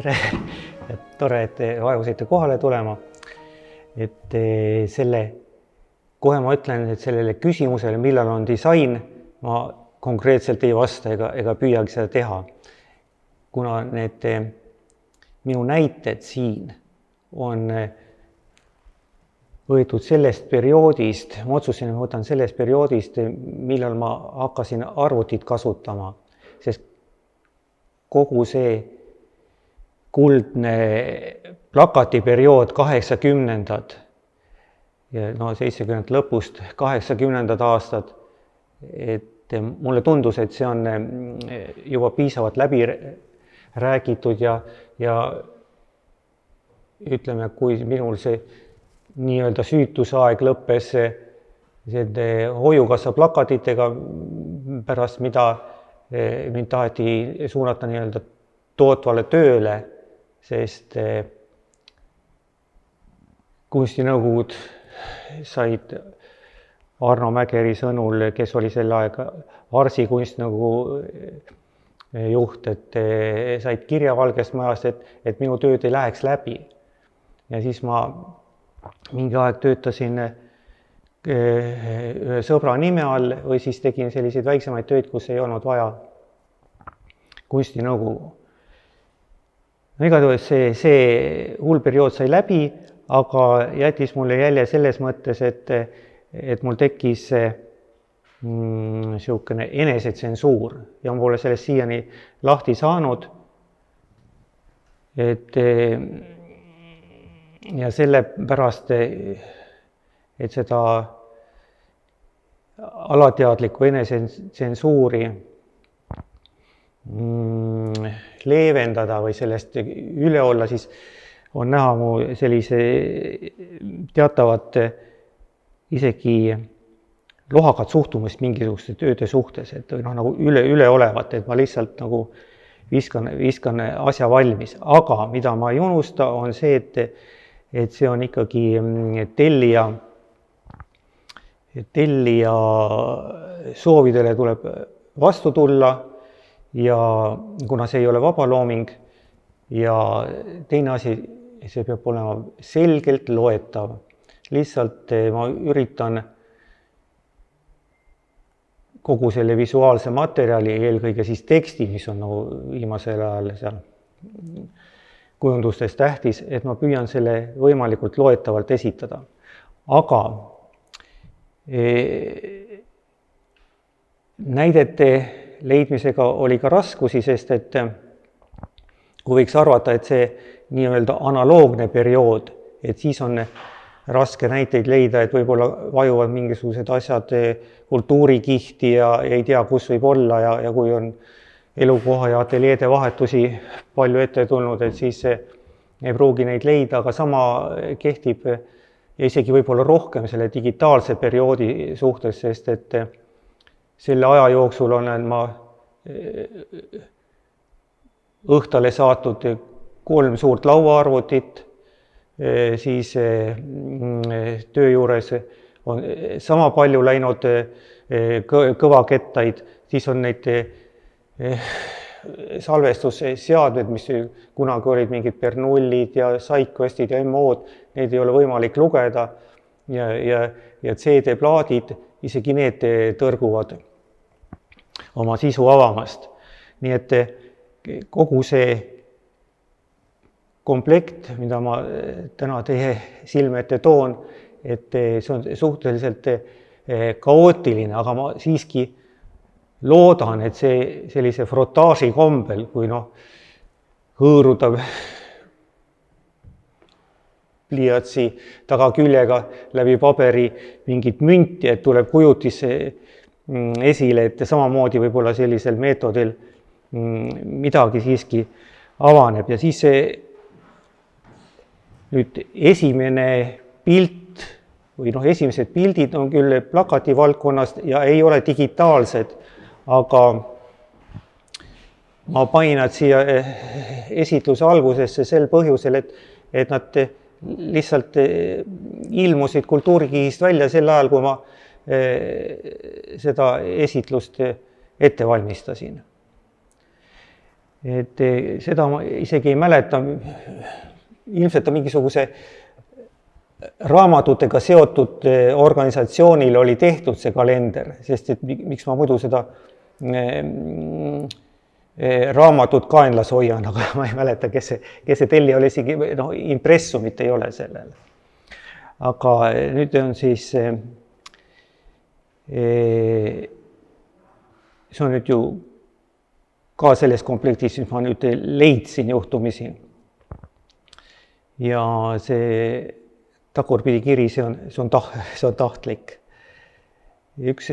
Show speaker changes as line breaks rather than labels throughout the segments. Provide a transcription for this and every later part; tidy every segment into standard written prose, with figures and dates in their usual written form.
tere! Tore, et te vaevusite kohale tulema. Kohe ma ütlen, et sellele küsimusele, millal on disain, ma konkreetselt ei vasta ega püüagi seda teha. Kuna need minu näited siin on võetud sellest perioodist, ma otsusin, et ma võtan sellest perioodist, millal ma hakkasin arvutit kasutama, sest kogu see kuldne plakatiperiood 80-ndad ja 70 lõpust 80 aastad, et mulle tundus, et see on juba piisavalt läbi räägitud ja ütleme, kui minul see nii-öelda süütusaeg lõppes hoiukassa plakatitega, pärast mida mind taheti suunata nii-öelda tootvale tööle, sest kunstinõukogud said Arno Mägeri sõnul, kes oli sel aeg Arsi kunstinõukogu juht, et said kirja Valgest Majast, et minu tööd ei läheks läbi. Ja siis ma mingi aeg töötasin ühe sõbra nime all või siis tegin selliseid väiksemaid tööd, kus ei olnud vaja kunstinõukogu. Igatahes see hull periood sai läbi, aga jättis mulle jälje selles mõttes, et mul tekkis niisugune enesetsensuur ja ma pole sellest siiani lahti saanud. Ja sellepärast, et seda alateadlikku enesetsensuuri leevendada või sellest üle olla, siis on näha mu sellise teatavat isegi lohakat suhtumist mingisuguste tööde suhtes, et nagu üle olevat, et ma lihtsalt nagu viskan asja valmis. Aga mida ma ei unusta, on see, et see on ikkagi tellija soovidele tuleb vastu tulla ja kuna see ei ole vabalooming ja teine asi, see peab olema selgelt loetav. Lihtsalt ma üritan kogu selle visuaalse materjali, eelkõige siis teksti, mis on nagu viimasel ajal seal kujundustes tähtis, et ma püüan selle võimalikult loetavalt esitada. Aga näidete leidmisega oli ka raskusi, sest et kui võiks arvata, et see nii-öelda analoogne periood, et siis on raske näiteid leida, et võib-olla vajuvad mingisugused asjad kultuurikihti ja ei tea, kus võib olla ja kui on elukoha ja ateljeede vahetusi palju ette tulnud, et siis ei pruugi neid leida, aga sama kehtib ja isegi võib-olla rohkem selle digitaalse perioodi suhtes, sest et selle aja jooksul olen ma õhtale saatnud 3 suurt lauaarvutit, siis töö juures on sama palju läinud kõvakettaid, siis on neid salvestusseadmed, mis kunagi olid mingid Bernoulid ja Sidequestid ja MO-d, neid ei ole võimalik lugeda ja CD-plaadid, isegi need tõrguvad oma sisu avamast. Nii et kogu see komplekt, mida ma täna teie silme ette toon, et see on suhteliselt kaootiline, aga ma siiski loodan, et see sellise frotaaži kombel, kui hõõruda pliiatsi tagaküljega läbi paberi mingit münti, et tuleb kujutis esile, et samamoodi võib-olla sellisel meetodil midagi siiski avaneb ja siis see nüüd esimene pilt või esimesed pildid on küll plakati valdkonnast ja ei ole digitaalsed, aga ma panin nad siia esitluse algusesse sel põhjusel, et nad lihtsalt ilmusid kultuurikihist välja sel ajal, kui ma seda esitlust ette valmistasin. et seda ma isegi ei mäleta, ilmselt ta mingisuguse raamatutega seotud organisatsioonil oli tehtud see kalender, sest et miks ma muidu seda raamatut kaenlas hoian, aga ma ei mäleta, kes see tellija oli, isegi impressumit ei ole sellel. Aga nüüd on siis, see on nüüd ju ka selles komplektis, mis ma nüüd leidsin juhtumisi. Ja see tagurpidi kiri, see on tahtlik. Üks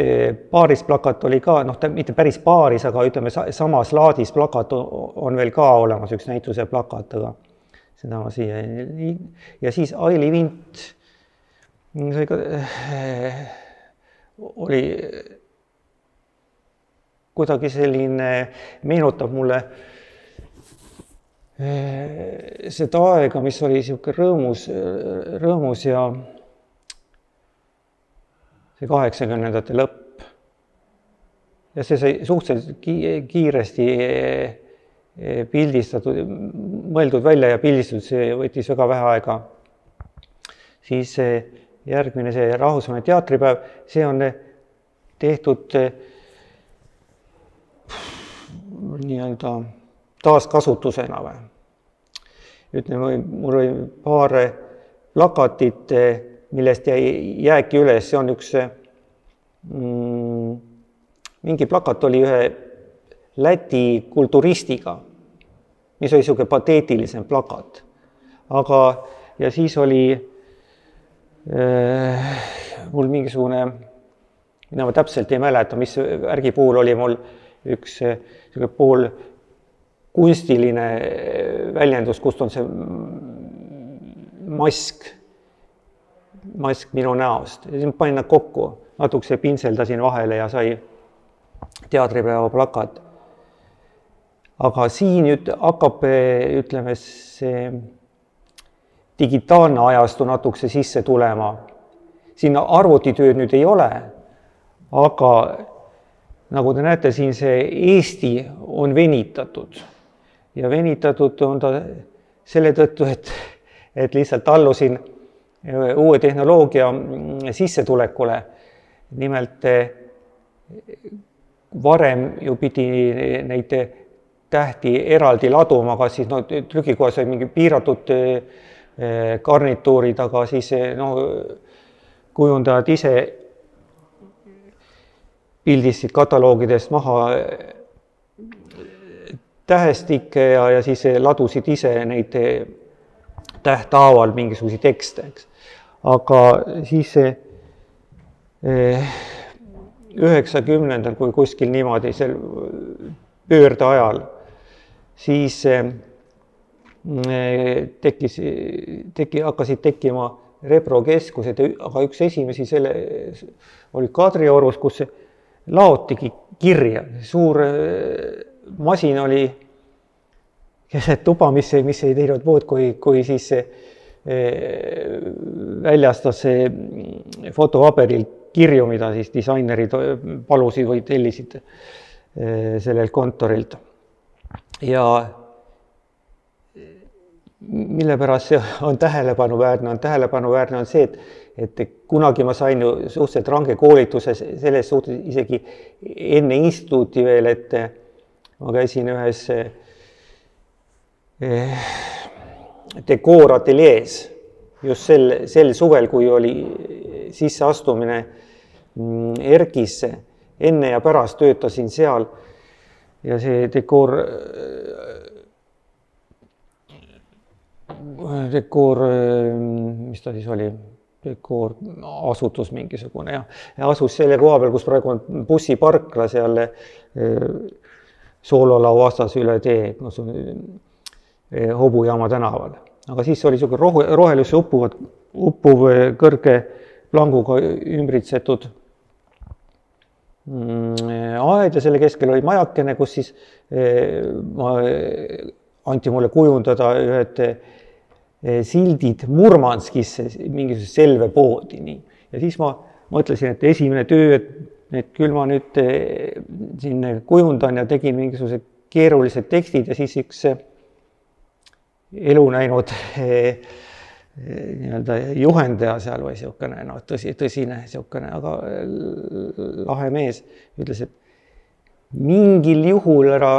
paaris plakat oli ka, mitte päris paaris, aga ütleme samas laadis plakat on veel ka olemas, üks näituse plakat, aga seda ma siia. Ja siis Aili Vint oli kuidagi selline, meenutab mulle seda aega, mis oli sihuke rõõmus ja see 80ndate lõpp. Ja see sai suhteliselt kiiresti pildistatud, mõeldud välja ja pildistatud, see võttis väga vähe aega. Siis järgmine see rahvusvaheline teatripäev, see on tehtud nii-öelda taaskasutusena või. Ütleme, mul oli paar plakatit, millest jäi jääki üles, see on üks, mingi plakat oli ühe Läti kulturistiga, mis oli selline pateetilisem plakat. Aga, ja siis oli mul mingisugune, mina ma täpselt ei mäleta, mis värgi puhul oli mul üks pool kunstiline väljendus, kust on see mask minu näost. Ja siis panin nad kokku, natukese pintseldasin vahele ja sai teatripäeva plakat. Aga siin nüüd hakkab, ütleme, see digitaalne ajastu natukese sisse tulema. Siin arvutitööd nüüd ei ole, aga nagu te näete, siin see Eesti on venitatud. Ja venitatud on ta selle tõttu, et lihtsalt allusin uue tehnoloogia sissetulekule. Nimelt varem ju pidi neid tähti eraldi laduma, aga siis trükikojas oli mingi piiratud garnituurid, aga siis kujundajad ise pildistasid kataloogidest maha tähestikke ja siis ladusid ise neid tähthaaval mingisuguse tekste. Aga siis 90ndal, kui kuskil niimoodi sel pöörde ajal, siis hakkasid tekkima reprokeskused, aga üks esimesi selle oli Kadriorus, kus laotigi kirja. Suur masin oli keset tuba, mis ei teinud muud, kui siis väljastas fotopaberil kirju, mida siis disainerid palusid või tellisid sellelt kontorilt. Ja mille pärast see on tähelepanuväärne on see, et kunagi ma sain ju suhteliselt range koolituse selles suhtes isegi enne instituuti veel, et ma käisin ühes dekoorateljees just sel suvel, kui oli sisseastumine ERKisse, enne ja pärast töötasin seal ja see dekoor, mis ta siis oli, dekoor asutus mingisugune ja asus selle koha peal, kus praegu on bussiparkla seal Soololau vastas üle tee, Hobujaama tänaval. Aga siis oli rohelisse uppuv kõrge planguga ümbritsetud aed ja selle keskel oli majakene, kus siis anti mulle kujundada ühed sildid Murmanskisse, mingisuguse selvepoodi. Nii. Ja siis ma mõtlesin, et esimene töö, et küll ma nüüd siin kujundan ja tegin mingisugused keerulised tekstid ja siis üks elu näinud nii-öelda juhendaja seal või niisugune, no tõsine niisugune, aga lahe mees ütles, et mingil juhul ära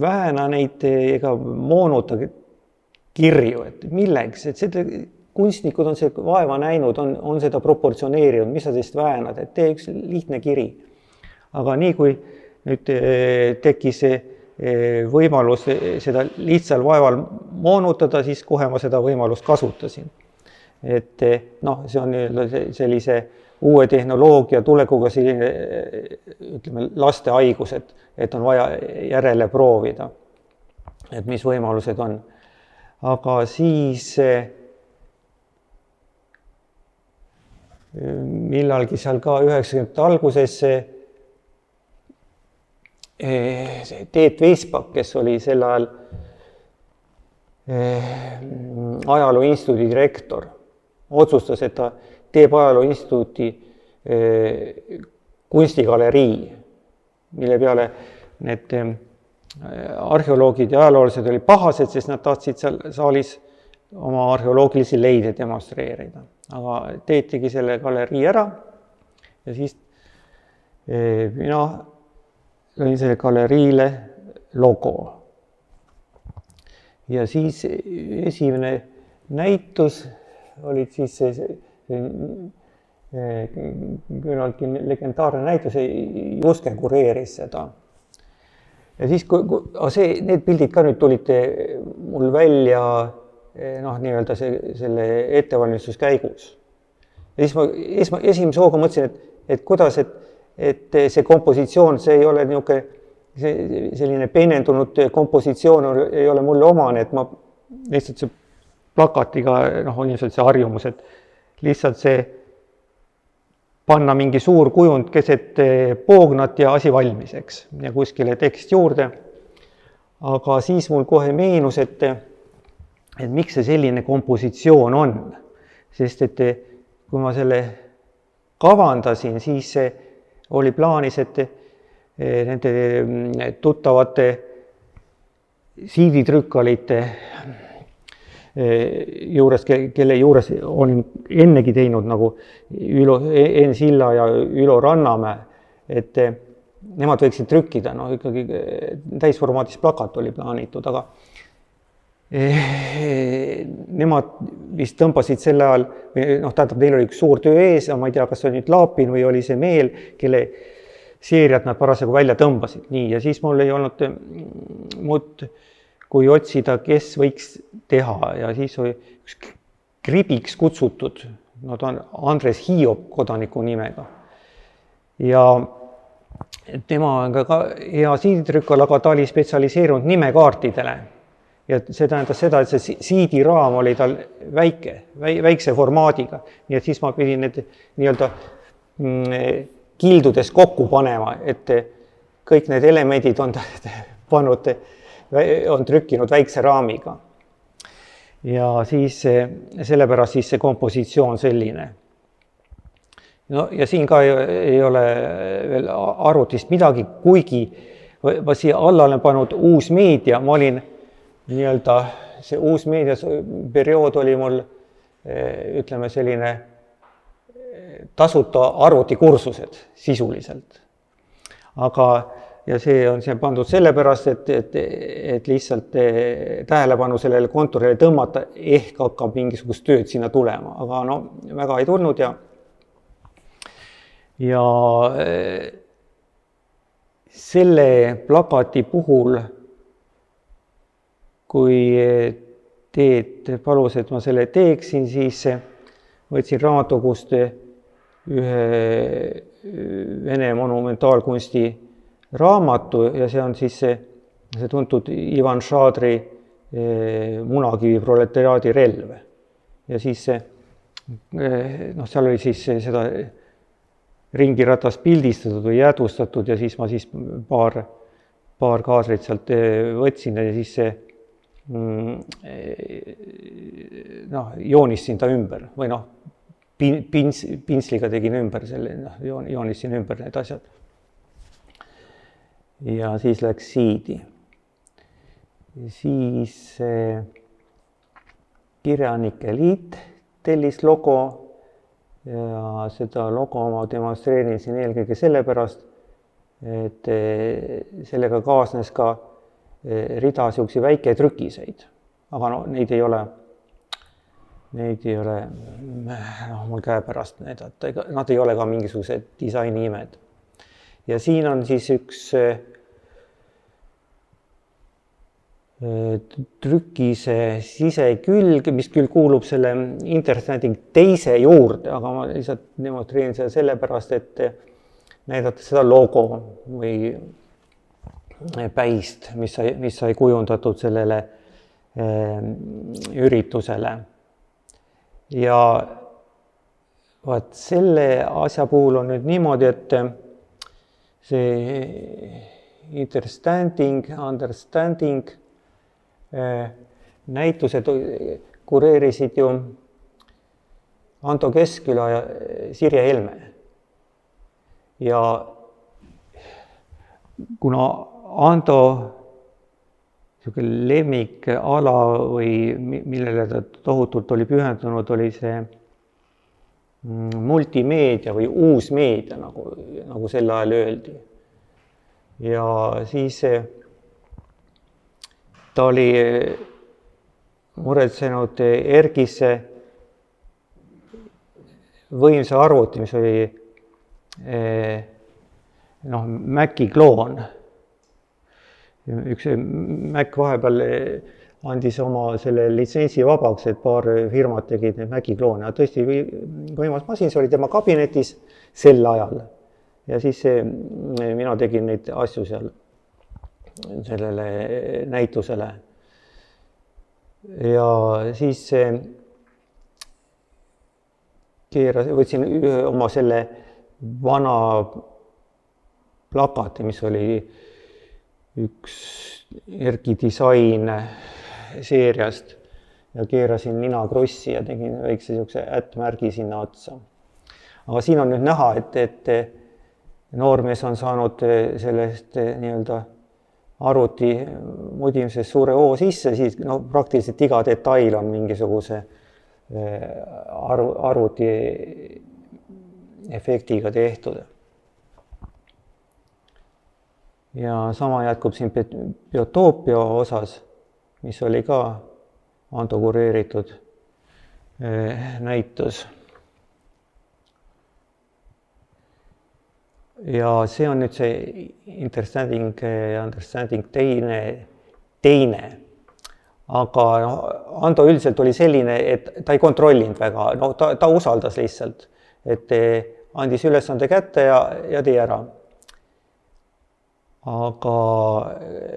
vähena neid ega moonuta kirju, et milleks, et seda kunstnikud on see vaeva näinud, on seda proportsioneerinud, mis sa teist vähenad, et tee üks lihtne kiri. Aga nii kui nüüd tekkis võimalus seda lihtsal vaeval moonutada, siis kohe ma seda võimalust kasutasin. Et noh, see on sellise uue tehnoloogia tulekuga selline, ütleme, laste haigus, et on vaja järele proovida, et mis võimalused on. Aga siis millalgi seal ka 90. alguses Teet Veispak, kes oli sel ajal Ajaloo Instituudi direktor, otsustas, et ta teeb Ajaloo Instituuti kunstigalerii, mille peale need arheoloogid ja ajaloolased olid pahased, sest nad tahtsid seal saalis oma arheoloogilisi leide demonstreerida. Aga Teet tegi selle galerii ära ja siis mina lõin selle galeriile logo. Ja siis esimene näitus olid siis küllaltki legendaarne näitus, Juske kureeris seda. Ja siis need pildid ka nüüd tulid mul välja nii-öelda selle ettevalmistuskäigus. Ja siis ma esimese hooga mõtlesin, et kuidas, et see kompositsioon, see ei ole selline peenendunud kompositsioon ei ole mulle omane, et ma lihtsalt see plakatiga, on ilmselt see harjumus, et lihtsalt see panna mingi suur kujund keset poognat ja asi valmis, eks, ja kuskile tekst juurde. Aga siis mul kohe meenus, et miks see selline kompositsioon on, sest et kui ma selle kavandasin, siis oli plaanis, et nende tuttavate siiditrükkalite juures, kelle juures olin ennegi teinud nagu Enn Silla ja Ülo Rannamäe, et nemad võiksid trükkida, ikkagi täisformaadis plakat oli plaanitud, aga nemad vist tõmbasid selle ajal, tähendab, neil oli üks suur töö ees, ma ei tea, kas see oli nüüd Laapin või oli see Meel, kelle seeriat nad parasjagu välja tõmbasid. Nii, ja siis mul ei olnud muud, kui otsida, kes võiks teha, ja siis oli üks Kribiks kutsutud, ta on Andres Hiiop kodaniku nimega. Ja tema on ka hea siiditrükkal, aga ta oli spetsialiseerunud nimekaartidele. Ja see tähendas seda, et see siidiraam oli tal väikse formaadiga. Nii et siis ma pidin need nii-öelda kildudes kokku panema, et kõik need elemendid on trükkinud väikse raamiga. Ja siis sellepärast siis see kompositsioon selline. No, ja siin ka ei ole veel arvutist midagi, kuigi ma siia alla olen pannud uus meedia, ma olin nii-öelda see uus meedias periood oli mul, ütleme, selline tasuta arvutikursused sisuliselt. Aga, ja see on siin pandud sellepärast, et lihtsalt tähelepanu sellele kontorile tõmmata, ehk hakkab mingisugust tööd sinna tulema. Aga väga ei tulnud ja selle plakati puhul, kui Teet palus, et ma selle teeksin, siis võtsin raamatukogust ühe Vene monumentaalkunsti raamatu ja see on siis see tuntud Ivan Šadri Munakivi proletariaadi relv. Ja siis seal oli siis seda ringiratast pildistatud või jäädvustatud ja siis ma siis paar kaadrit sealt võtsin ja siis joonistasin ta ümber või pintsliga tegin ümber selle, joonistasin ümber need asjad. ja siis läks siidi. Siis Kirjanike Liit tellis logo ja seda logo ma demonstreerin siin eelkõige sellepärast, et sellega kaasnes ka rida niisuguseid väiketrükiseid, aga no neid ei ole mul käepärast näidata, nad ei ole ka mingisugused disaini imed. Ja siin on siis üks trükise sisekülg, mis küll kuulub selle Interstanding teise juurde, aga ma lihtsalt demonstreerin seda sellepärast, et näidata seda logo või päist, mis sai kujundatud sellele üritusele. Ja vaat selle asja puhul on nüüd niimoodi, et see Understanding näitused kureerisid ju Anto Keskküla ja Sirje Helme. Ja kuna Anto lemmikala või millele ta tohutult oli pühendunud, oli see multimeedia või uus meedia, nagu sel ajal öeldi. Ja siis ta oli muretsenud Ergise võimsa arvuti, mis oli Maci kloon. Üks Mac vahepeal andis oma selle litsentsi vabaks, et paar firmat tegid need Maci kloone. Tõesti võimas masin, see oli tema kabinetis sel ajal. Ja siis mina tegin neid asju seal sellele näitusele. Ja siis võtsin oma selle vana plakati, mis oli üks Erki disain seeriast ja keerasin nina krussi ja tegin väikse niisuguse ättmärgi sinna otsa. Aga siin on nüüd näha, et noormees on saanud sellest nii-öelda arvuti mudimisest suure O sisse, siis praktiliselt iga detail on mingisuguse arvuti efektiga tehtud. Ja sama jätkub siin Biotoopia osas, mis oli ka Anto kureeritud näitus. Ja see on nüüd see Understanding teine. Aga Ando üldiselt oli selline, et ta ei kontrollinud väga, ta usaldas lihtsalt, et andis ülesande kätte ja tee ära. Aga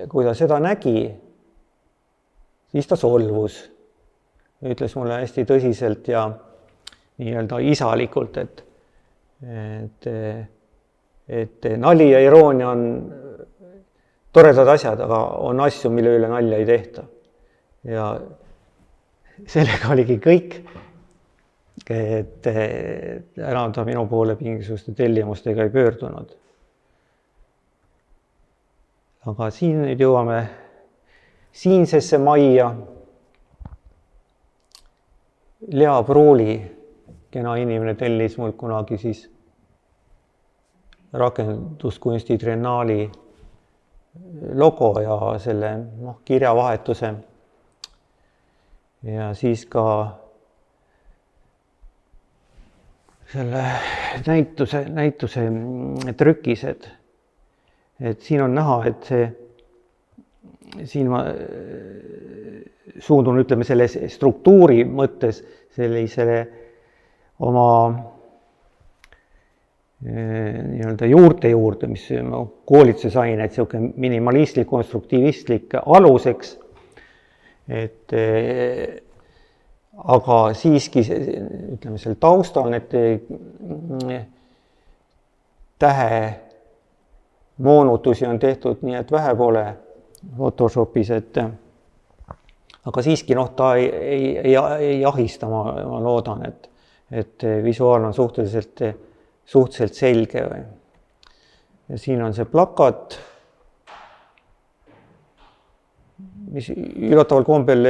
kui ta seda nägi, siis ta solvus. Ütles mulle hästi tõsiselt ja nii-öelda isalikult, et nali ja iroonia on toredad asjad, aga on asju, mille üle nalja ei tehta. Ja sellega oligi kõik, et enam ta minu poole mingisuguste tellimustega ei pöördunud. Aga siin nüüd jõuame siinsesse majja. Lea Pruuli, kena inimene, tellis mul kunagi siis rakenduskunsti triennaali logo ja selle kirjavahetuse. Ja siis ka selle näituse trükised. Et siin on näha, et siin ma suundun, ütleme, selle struktuuri mõttes sellisele oma nii-öelda juurde, mis koolituse sain, et niisugune minimalistlik, konstruktivistlik aluseks. Aga siiski, ütleme, selle taustal need tähe moonutusi on tehtud nii, et vähe pole Photoshopis, aga siiski ta ei ahista, ma loodan, et visuaal on suhteliselt selge. Ja siin on see plakat mis üllataval kombel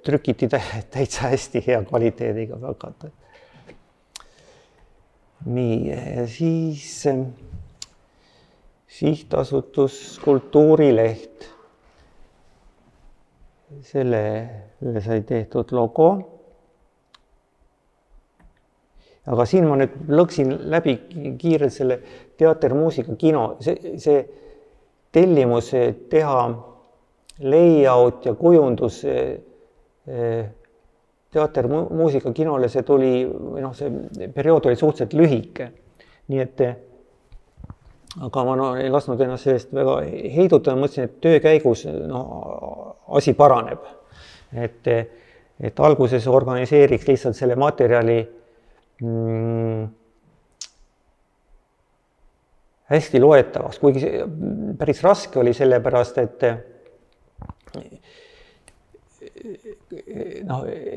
trükiti täitsa hästi hea kvaliteediga plakatid. Nii, ja siis sihtasutus Kultuurileht. Selle sai tehtud logo. Aga siin ma nüüd lõksin läbi kiirelt selle teatermuusika kino. See tellimus teha layout ja kujundus teatermuusika kinole, see tuli, see periood oli suhteliselt lühike. Nii et, aga ma ei lasknud ennast sellest väga heidutada, mõtlesin, et töö käigus asi paraneb. Et alguses organiseeriks lihtsalt selle materjali hästi loetavaks, kuigi päris raske oli sellepärast, et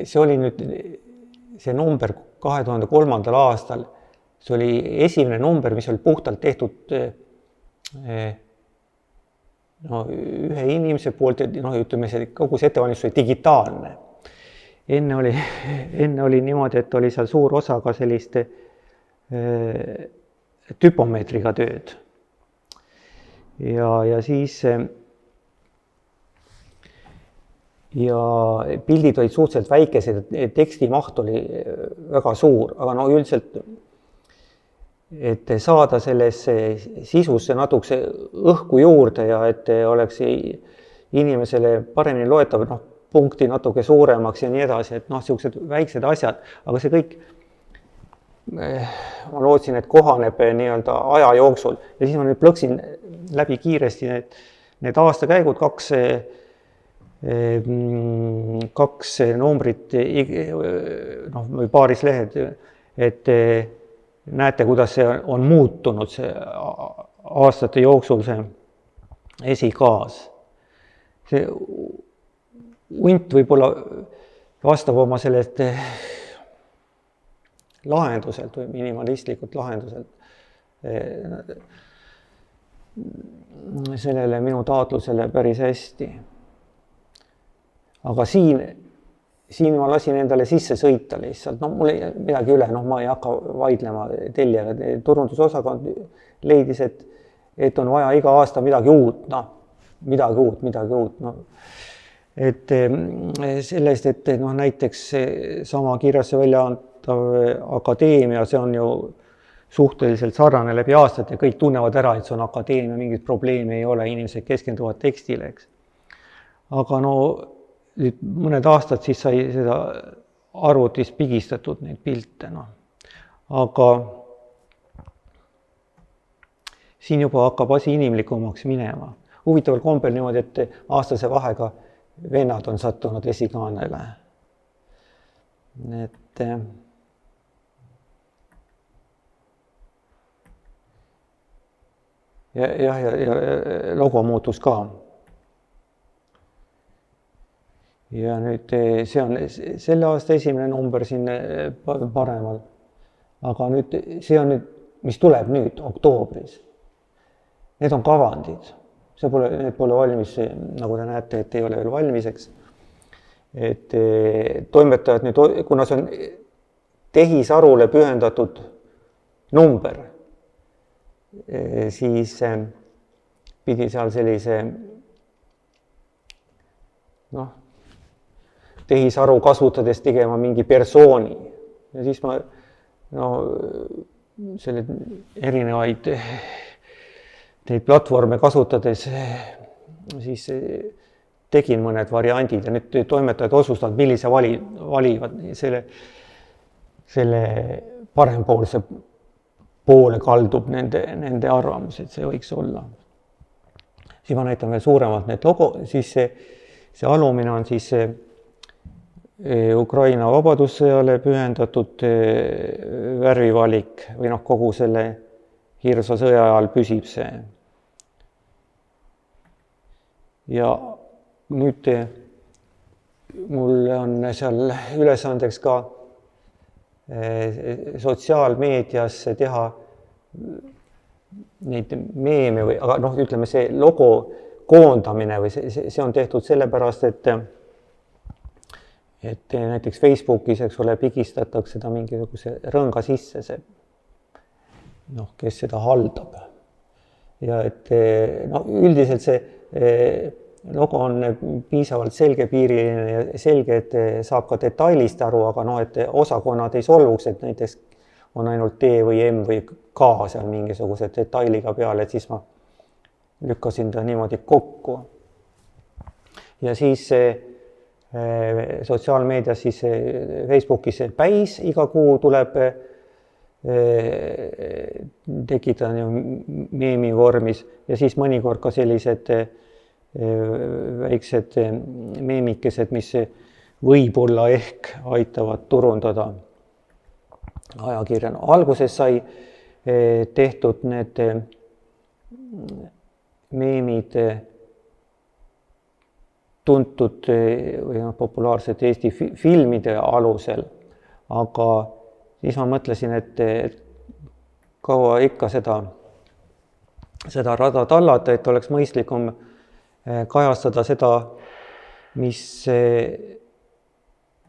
see oli nüüd see number 2003. aastal, see oli esimene number, mis oli puhtalt tehtud ühe inimese poolt, ütleme, kogu see ettevalmistus oli digitaalne. Enne oli niimoodi, et oli seal suur osa ka selliste tüpomeetriga tööd. Ja siis ja pildid olid suhteliselt väikesed, tekstimaht oli väga suur, aga üldiselt, et saada sellesse sisusse natukese õhku juurde ja et oleks inimesele paremini loetav, punkti natuke suuremaks ja nii edasi, et sellised väiksed asjad, aga see kõik, ma lootsin, et kohaneb nii-öelda aja jooksul ja siis ma nüüd plõksin läbi kiiresti need aastakäigud, kaks numbrit või paaris lehed, et näete, kuidas see on muutunud see aastate jooksul see esikaas. See unt võib-olla vastab oma sellest lahenduselt või minimalistlikult lahenduselt sellele minu taotlusele päris hästi. Aga siin ma lasin endale sisse sõita lihtsalt, mul ei midagi üle, ma ei hakka vaidlema tellijaga. Turundusosakond leidis, et on vaja iga aasta midagi uut. Et sellest, et näiteks sama kirjasse välja antav akadeemia, see on ju suhteliselt sarnane läbi aastate ja kõik tunnevad ära, et see on akadeemia, mingit probleemi ei ole, inimesed keskenduvad tekstile, eks. Aga mõned aastad siis sai seda arvutis pigistatud neid pilte. Aga siin juba hakkab asi inimlikumaks minema. Huvitaval kombel niimoodi, et aastase vahega vennad on sattunud esikaanele. Et ja logo muutus ka. Ja nüüd see on selle aasta esimene number siin paremal. Aga nüüd see on nüüd, mis tuleb nüüd oktoobris. Need on kavandid. Need pole valmis, nagu te näete, et ei ole veel valmiseks. Et toimetajad nüüd, kuna see on tehisarule pühendatud number, siis pidi seal sellise tehisaru kasutades tegema mingi persooni. Ja siis ma selle erinevaid neid platvorme kasutades siis tegin mõned variandid ja nüüd toimetajad otsustavad, millise valivad selle parempoolse poole kaldub nende arvamus, et see võiks olla. Siis ma näitan veel suuremalt need logo, siis see alumine on siis Ukraina vabadussõjale pühendatud värvivalik või kogu selle hirmsa sõja ajal püsib see. Ja nüüd mul on seal ülesandeks ka sotsiaalmeedias teha neid meeme või, aga ütleme see logo koondamine või see on tehtud sellepärast, et näiteks Facebookis, eks ole, pigistatakse seda mingisuguse rõnga sisse see, kes seda haldab. Ja et üldiselt see logo on piisavalt selgepiiriline ja selge, et saab ka detailist aru, aga et osakonnad ei solvuks, et näiteks on ainult D või M või K seal mingisuguse detailiga peale, et siis ma lükkasin ta niimoodi kokku. Ja siis sotsiaalmeedias siis Facebookis päis iga kuu tuleb tekitada meemi vormis ja siis mõnikord ka sellised väiksed meemikesed, mis võib-olla ehk aitavad turundada ajakirjana. Alguses sai tehtud need meemid tuntud või populaarsed Eesti filmide alusel, aga siis ma mõtlesin, et kaua ikka seda rada tallata, et oleks mõistlikum kajastada seda, mis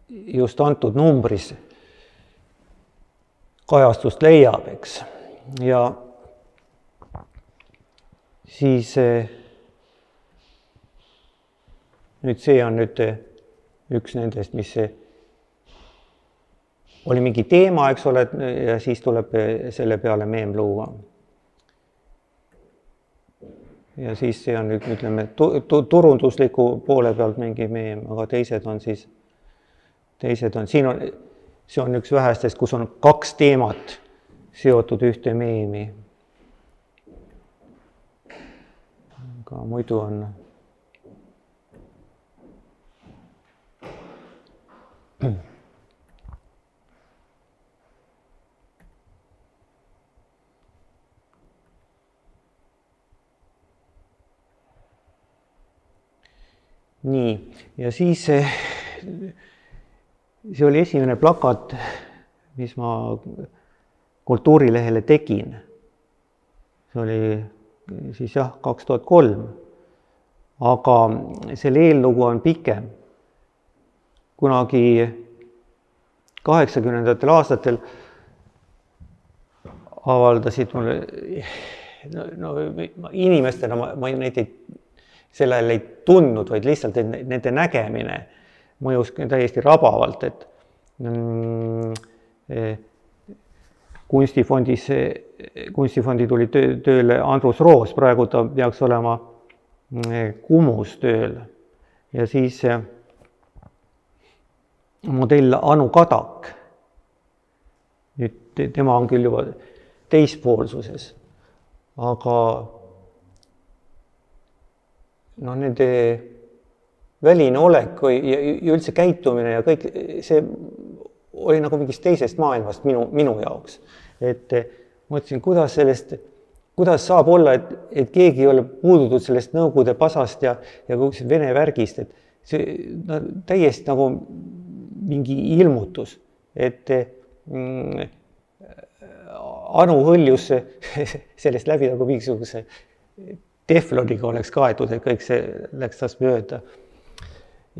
just antud numbris kajastust leiab, eks. Ja siis nüüd see on nüüd üks nendest, mis oli mingi teema, eks ole, ja siis tuleb selle peale meem luua. Ja siis see on nüüd, ütleme, turundusliku poole pealt mingi meem, aga teised on, see on üks vähestest, kus on 2 teemat seotud ühte meemi. Aga muidu on nii, ja siis see oli esimene plakat, mis ma Kultuurilehele tegin. See oli siis 2003, aga selle eellugu on pikem. Kunagi 80. aastatel avaldasid mulle, inimestena ma neid selle ajal ei tundnud, vaid lihtsalt nende nägemine mõjus täiesti rabavalt, et kunstifondi tuli tööle Andrus Roos, praegu ta peaks olema Kumus tööl ja siis modell Anu Kadak. Nüüd tema on küll juba teispoolsuses, aga nende väline olek ja üldse käitumine ja kõik see oli nagu mingist teisest maailmast minu jaoks. Et mõtlesin, kuidas saab olla, et keegi ei ole puudutud sellest Nõukogude pasast ja Vene värgist, et see täiesti nagu mingi ilmutus, et Anu hõljus sellest läbi nagu mingisuguse tefloniga oleks kaetud, et kõik see läks tast mööda.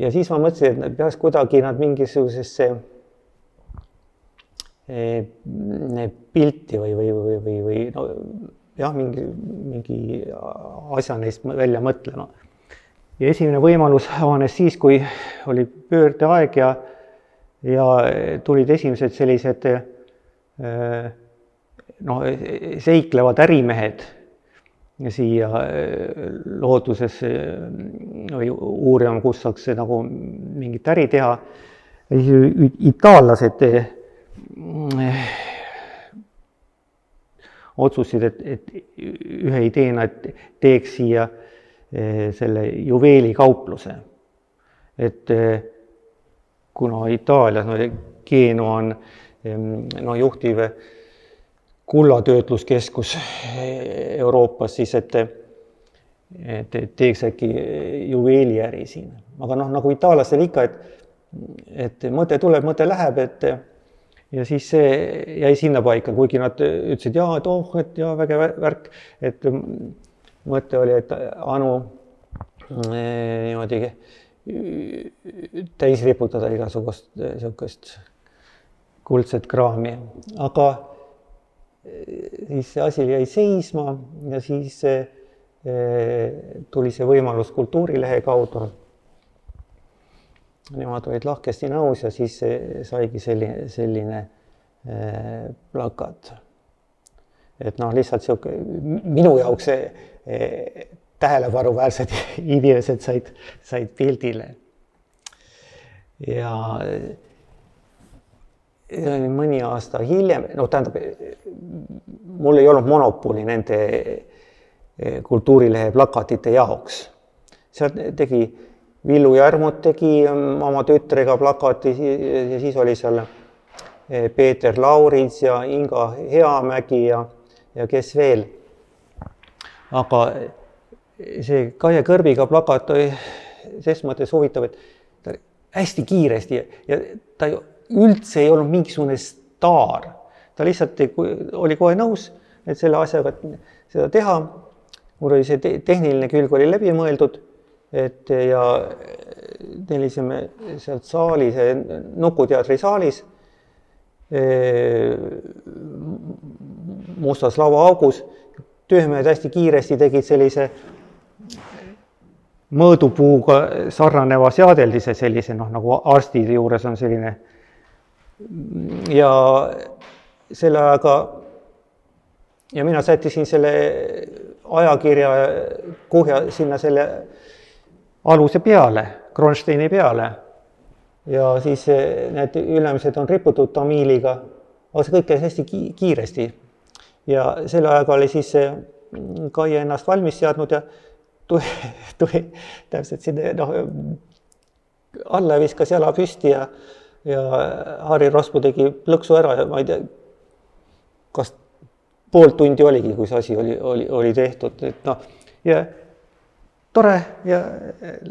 Ja siis ma mõtlesin, et peaks kuidagi nad mingisugusesse pilti või mingi asja neist välja mõtlema. Ja esimene võimalus avanes siis, kui oli pöördeaeg ja tulid esimesed sellised seiklevad ärimehed siia looduses või uurima, kus saaks nagu mingit äri teha. Itaallased otsusid, et ühe ideena teeks siia selle juveelikaupluse. Et kuna Itaalias Genua on juhtiv kullatöötluskeskus Euroopas, siis et teeks äkki juveeliäri siin. Aga nagu itaallastel ikka, et mõte tuleb, mõte läheb, ja siis see jäi sinna paika, kuigi nad ütlesid, et väge värk, et mõte oli, et Anu niimoodi täis riputada igasugust niisugust kuldset kraami. Aga siis see asi jäi seisma ja siis tuli see võimalus Kultuurilehe kaudu. Nemad olid lahkesti nõus ja siis saigi selline plakat. Et noh, lihtsalt minu jaoks tähelepanuväärsed inimesed said pildile. Ja mõni aasta hiljem, no tähendab, mul ei olnud monopoli nende Kultuurilehe plakatite jaoks. Seal tegi Villu Järmut tegi oma tütrega plakati ja siis oli seal Peeter Laurits ja Inga Heamägi ja kes veel. Aga see Kaie Kõrviga plakat oli ses mõttes huvitav, et ta hästi kiiresti ja ta üldse ei olnud mingisugune staar. Ta lihtsalt oli kohe nõus, et selle asjaga seda teha. Mul oli see tehniline külg oli läbi mõeldud, et ja tellisime sealt saalis, Nukuteatri saalis, mustas lauaaugus, töömehed hästi kiiresti tegid sellise mõõdupuuga sarnaneva seadeldise sellise, nagu arstide juures on selline. Ja selle ajaga, ja mina sättisin selle ajakirja kuhja sinna selle aluse peale, Kronsteini peale. Ja siis need ülemised on riputud tamiiliga, aga see kõik käis hästi kiiresti. Ja selle ajaga oli siis Kaie ennast valmis seadnud ja tuli täpselt sinna, alla viskas jala püsti ja Harri Rospuu tegi plõksu ära ja ma ei tea, kas pool tundi oligi, kui see asi oli tehtud. Ja tore ja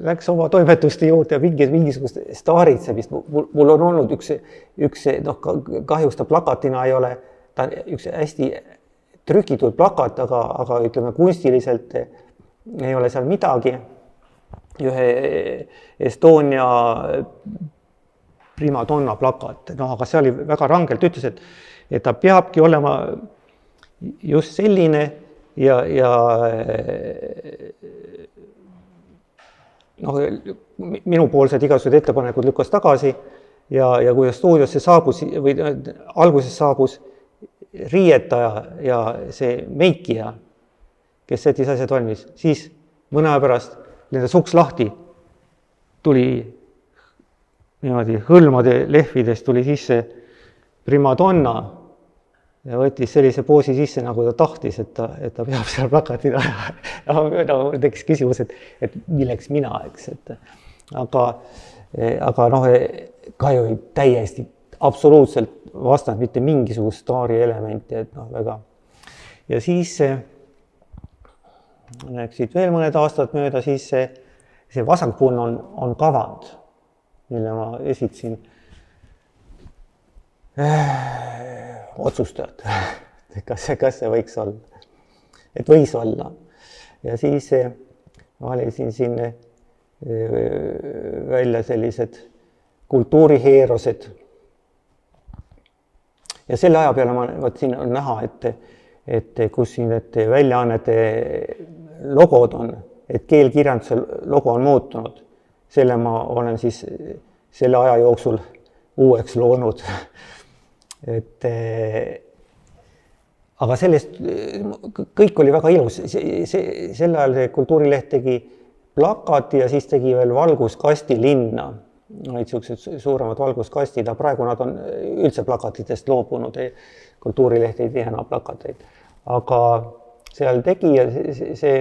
läks oma toimetuste juurde ja mingisugust staaritsemist. Mul on olnud üks kahjusta plakatina ei ole, ta on üks hästi trükitud plakat, aga ütleme kunstiliselt ei ole seal midagi. Ühe Estonia primadonna plakat, aga see oli väga rangelt, ütles, et ta peabki olema just selline ja minupoolsed igasugused ettepanekud lükkas tagasi ja kui stuudiosse saabus või alguses saabus riietaja ja see meikija, kes sättis asjad valmis, siis mõne aja pärast nende suks lahti tuli niimoodi hõlmade lehvides tuli sisse primadonna ja võttis sellise poosi sisse, nagu ta tahtis, et ta peab seal plakatil aja. Tekkis küsimus, et milleks mina, eks. Aga Kai oli täiesti absoluutselt vastanud mitte mingisugust staari elementi, et väga. Ja siis läksid veel mõned aastad mööda, siis see vasakpoolne on kavand, mille ma esitasin otsustajad, kas see võiks olla, et võis olla. Ja siis valisin siin välja sellised kultuuriheerosed. Ja selle aja peale siin on näha, et kus siin need väljaannete logod on, et keelkirjanduse logo on muutunud. Selle ma olen siis selle aja jooksul uueks loonud. Aga sellest kõik oli väga ilus. Sel ajal Kultuurileht tegi plakati ja siis tegi veel valguskasti linna. Olid sellised suuremad valguskastid, aga praegu nad on üldse plakatitest loobunud. Kultuurileht ei tee enam plakateid. Aga seal tegi ja see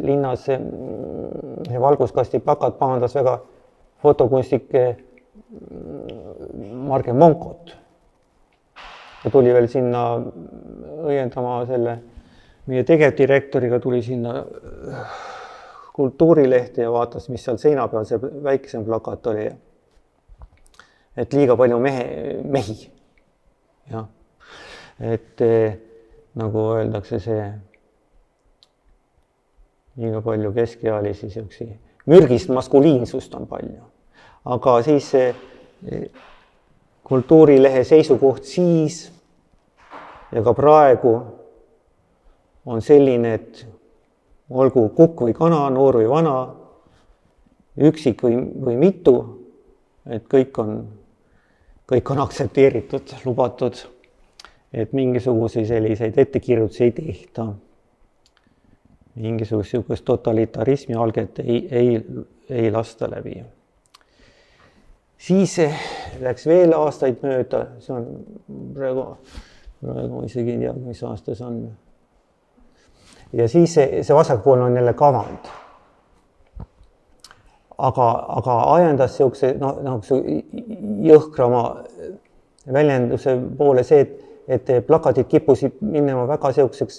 linnas see valguskasti plakat pahandas väga fotokunstnik Marge Monkot. Ja tuli veel sinna õiendama selle, meie tegevdirektoriga tuli sinna Kultuurilehte ja vaatas, mis seal seina peal see väiksem plakat oli. Et liiga palju mehi. Ja. Et nagu öeldakse see liiga palju keskealisi mürgist maskuliinsust on palju. Aga siis Kultuurilehe seisukoht siis ja ka praegu on selline, et olgu kukk või kana, noor või vana, üksik või mitu, et kõik on aktsepteeritud, lubatud, et mingisuguseid selliseid ettekirjutusi ei tehta. Mingisugust totalitarismi alget ei lasta läbi. Siis läks veel aastaid mööda, see on praegu isegi ei tea, mis aasta see on. Ja siis see vasakpoolne on jälle kavand. Aga ajendas jõhkrama väljenduse poole see, et plakatid kippusid minema väga seokseks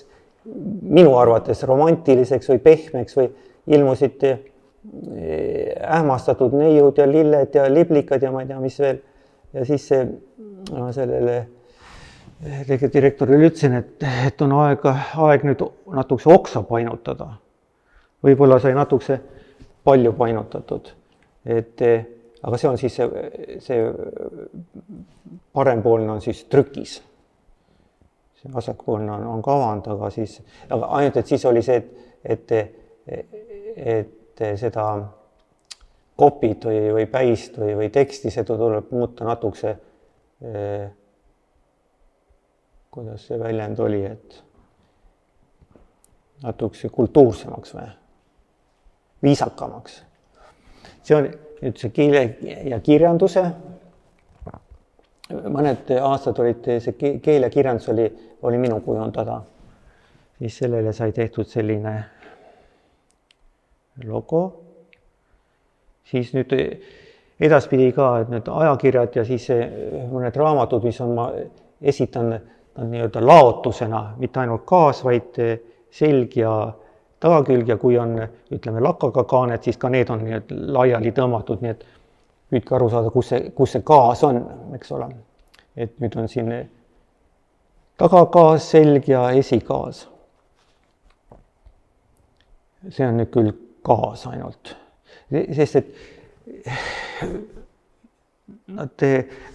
minu arvates romantiliseks või pehmeks või ilmusid ähmastatud neiud ja lilled ja liblikad ja ma ei tea, mis veel. Ja siis sellele direktorile ütlesin, et on aeg nüüd natukese oksa painutada. Võib-olla sai natukese palju painutatud. Aga see on siis see parempoolne on siis trükis. See vasakpoolne on kavand, aga ainult, et siis oli see, et seda kopid või päist või teksti, seda tuleb muuta natukese, kuidas see väljend oli, et natukese kultuursemaks või viisakamaks. See on nüüd see keele ja kirjanduse. Mõned aastad olid see keel ja kirjandus oli minu kujundada. Siis sellele sai tehtud selline logo. Siis nüüd edaspidi ka, et need ajakirjad ja siis mõned raamatud, mis on, ma esitan nii-öelda laotusena, mitte ainult kaas, vaid selg ja tagakülg ja kui on, ütleme, lakaga kaanet, siis ka need on laiali tõmmatud, nii et püüdke aru saada, kus see kaas on, eks ole. Et nüüd on siin tagakaas, selg ja esikaas. See on nüüd küll kaas ainult. Sest, et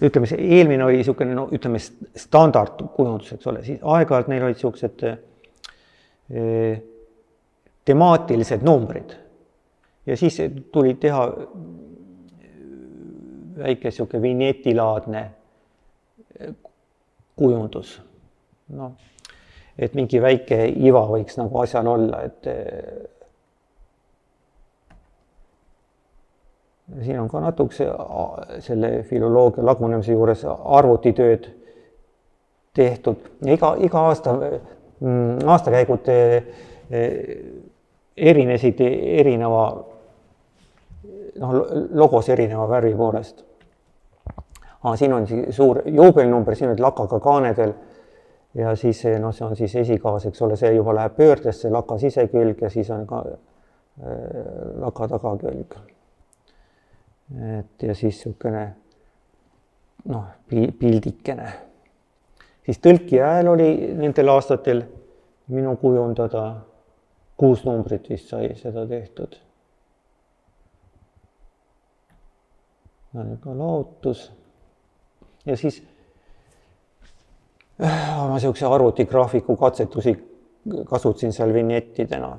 ütleme, see eelmine oli niisugune, ütleme, standardkujundus, eks ole, siis aeg-ajalt neil olid niisugused temaatilised numbrid. Ja siis tuli teha väike niisugune vinjetilaadne kujundus. No, et mingi väike iva võiks nagu asjal olla, et siin on ka natukese selle filoloogia lagunemise juures arvutitööd tehtud. Iga aastakäigud erinesid erineva, logos erineva värvi poolest. Siin on suur juubelnumber, siin on lakaga kaanedel ja siis see on siis esikaas, eks ole, see juba läheb pöördesse, laka sisekülg ja siis on ka laka tagakülg. Ja siis niisugune pildikene. Siis tõlki hääl oli nendel aastatel minu kujundada 6 numbrit vist sai seda tehtud. Ka laotus. Ja siis ma niisuguse arvutigraafiku katsetusi kasutasin seal vinjettidena.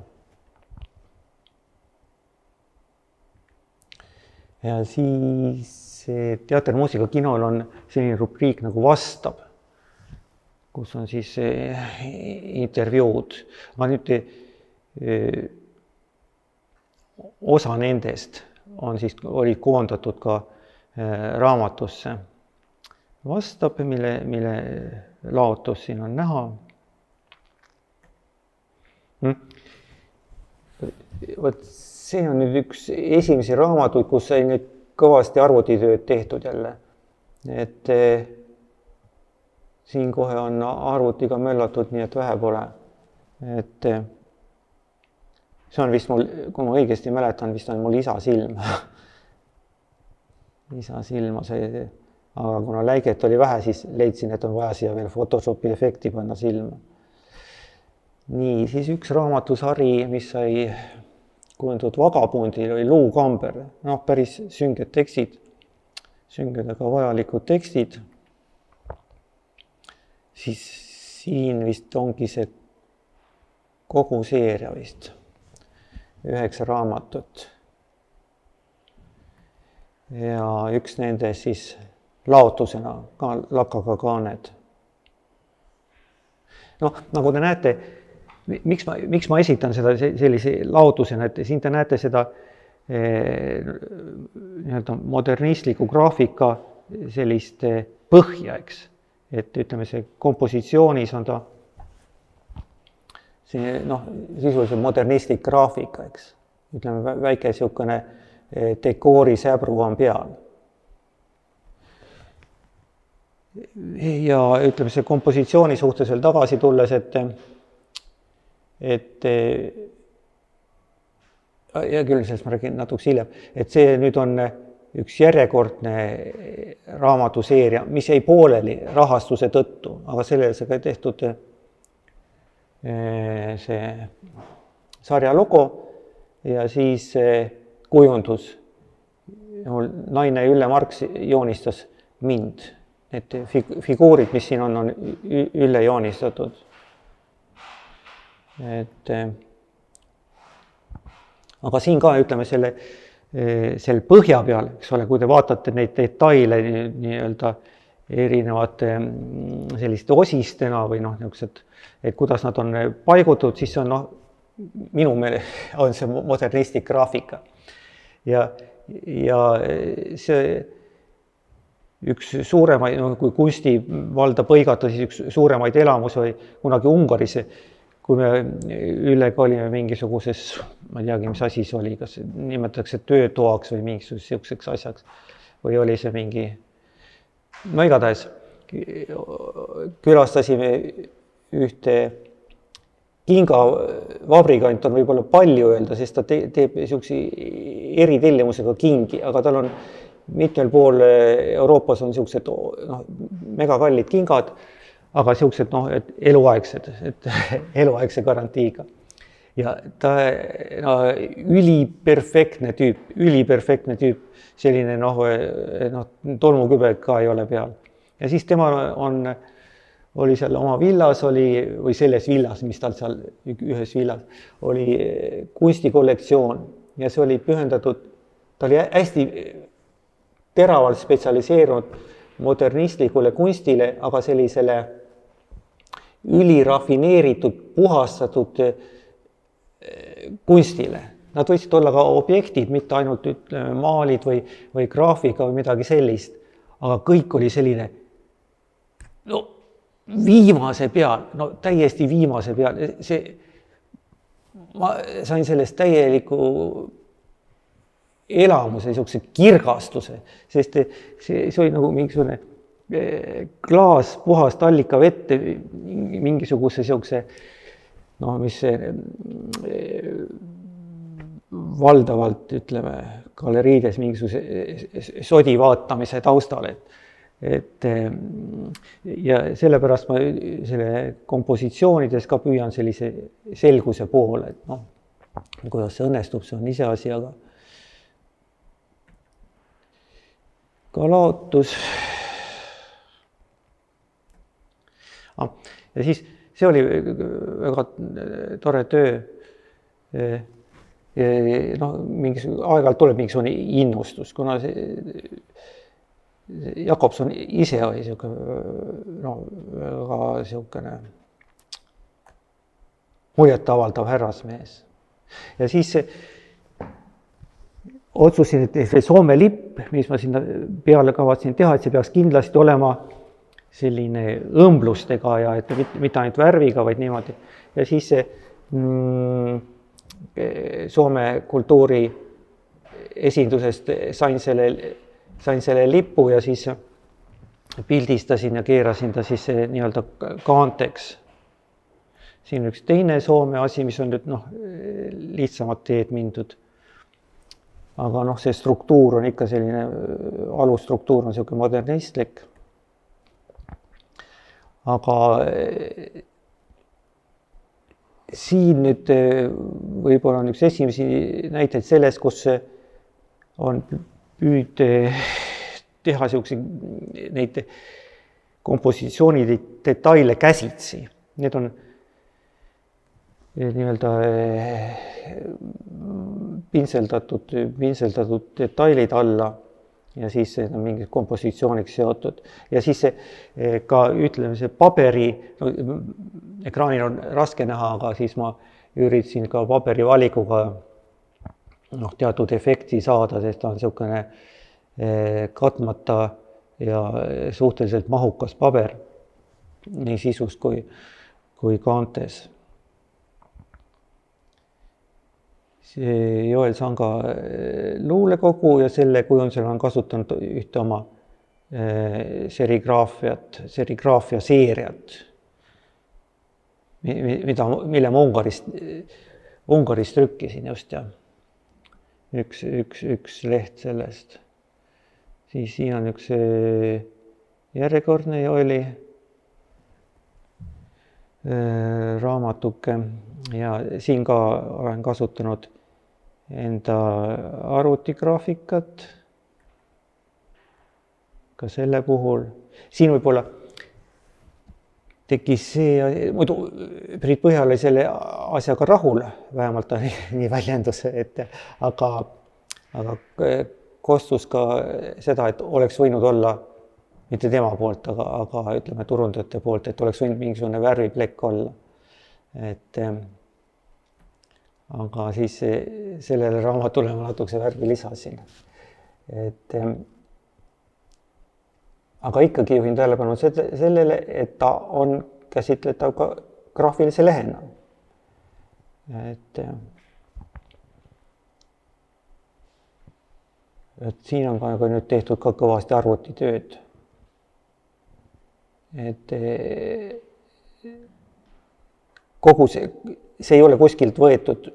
Ja siis Teater, muusika, kinol on selline rubriik nagu vastab, kus on siis intervjuud. Aga nüüd osa nendest olid koondatud ka raamatusse. Vastab, mille laotus siin on näha. Võt see on nüüd üks esimesi raamatuid, kus sai nüüd kõvasti arvutitööd tehtud jälle. Et siin kohe on arvutiga möllatud, nii et vähe pole. Et see on vist mul, kui ma õigesti mäletan, vist on mul isa silm. Isa silma see, aga kuna läiget oli vähe, siis leidsin, et on vaja siia veel Photoshopi efekti panna silma. Nii, siis üks raamatusari, mis sai kujundatud Vagabondil oli Luukamber, noh, päris sünged tekstid, sünged aga vajalikud tekstid. Siis siin vist ongi see kogu seeria vist, 9 raamatut. Ja üks nende siis laotusena, ka Lakaga kaaned. Noh, nagu te näete, miks ma esitan seda sellise laotusena, et siin te näete seda nii-öelda modernistliku graafika sellist põhja, eks. Et ütleme, see kompositsioonis on ta see, noh, sisuliselt modernistlik graafika, eks. Ütleme, väike siukene dekoori säbru on peal. Ja ütleme, see kompositsiooni suhtes veel tagasi tulles, et ja küll sellest ma räägin natuke hiljem, et see nüüd on üks järjekordne raamatuseeria, mis jäi pooleli rahastuse tõttu, aga sellele sai ka tehtud see sarja logo ja siis kujundus. Naine Ülle Marks joonistas mind. Need figuurid, mis siin on üle joonistatud. Aga siin ka ütleme selle põhja peal, eks ole, kui te vaatate neid detaile nii-öelda erinevate selliste osistena või noh, niisugused, et kuidas nad on paigutud, siis on noh, minu meelest on see modernistlik graafika. Ja see üks suuremaid, kui kunstivalda põigata, siis üks suuremaid elamusi oli kunagi Ungaris, kui me Üllega olime mingisuguses, ma ei teagi, mis asi see oli, kas nimetatakse töötoaks või mingisuguseks siukseks asjaks või oli see mingi, no igatahes külastasime ühte kingavabrikant on võib-olla palju öelda, sest ta teeb siuksi eritellimusega kingi, aga tal on mitmel pool Euroopas on siuksed megakallid kingad, aga siuksed eluaegsed, et eluaegse garantiiga. Ja ta üliperfektne tüüp, selline tolmukübe ka ei ole peal. Ja siis tema oli seal oma villas, või selles villas, mis tal seal ühes villas, oli kunstikollektsioon ja see oli pühendatud, ta oli hästi teravalt spetsialiseerunud modernistlikule kunstile, aga sellisele ülirafineeritud, puhastatud kunstile. Nad võisid olla ka objektid, mitte ainult maalid või graafika või midagi sellist, aga kõik oli selline viimase peal, täiesti viimase peal. Ma sain sellest täieliku elamuse, niisuguse kirgastuse, sest see oli nagu mingisugune klaas puhast allika vette, mingisuguse niisuguse, mis valdavalt, ütleme, galeriides mingisuguse sodi vaatamise taustal, ja sellepärast ma selle kompositsioonides ka püüan sellise selguse poole, et kuidas see õnnestub, see on ise asi, aga ka laotus. Ja siis see oli väga tore töö. Aeg-ajalt tuleb mingisugune innustus, kuna Jakobson ise oli väga siukene muljet-avaldav härrasmees. Ja siis otsusin, et see Soome lipp, mis ma sinna peale kavatsin teha, et see peaks kindlasti olema selline õmblustega ja et mitte ainult värviga, vaid niimoodi. Ja siis see Soome kultuuri esindusest sain selle lipu ja siis pildistasin ja keerasin ta siis nii-öelda kaanteks. Siin on üks teine Soome asi, mis on nüüd lihtsamad teed mindud. Aga see struktuur on ikka selline, alusstruktuur on selline modernistlik. Aga siin nüüd võib-olla on üks esimesi näiteid sellest, kus on püüd teha neid kompositsiooni detaile käsitsi. Need on nii-öelda pintseldatud detailid alla ja siis see on mingi kompositsiooniks seotud. Ja siis ka ütleme see paberi, no, ekraanil on raske näha, aga siis ma üritasin ka paberi valikuga teatud efekti saada, sest ta on niisugune katmata ja suhteliselt mahukas paber nii sisus kui kaantes. Joel Sanga luulekogu ja selle kujundusel on kasutanud ühte oma serigraafia seeriat, mille ma Ungaris trükkisin just ja üks leht sellest. Siis siin on üks järjekordne Joeli raamatuke ja siin ka olen kasutanud enda arvutigraafikat ka selle puhul. Siin võib-olla tekkis see, muidu Priit Põhja oli selle asjaga rahul, vähemalt ta nii väljendus, aga kostus ka seda, et oleks võinud olla, mitte tema poolt, aga ütleme turundajate poolt, et oleks võinud mingisugune värviplekk olla. Aga siis sellele raamatule ma natukese värvi lisasin. Aga ikkagi juhin tähelepanu sellele, et ta on käsitletav ka graafilise lehena. Et siin on ka nüüd tehtud ka kõvasti arvutitööd. Kogu see ei ole kuskilt võetud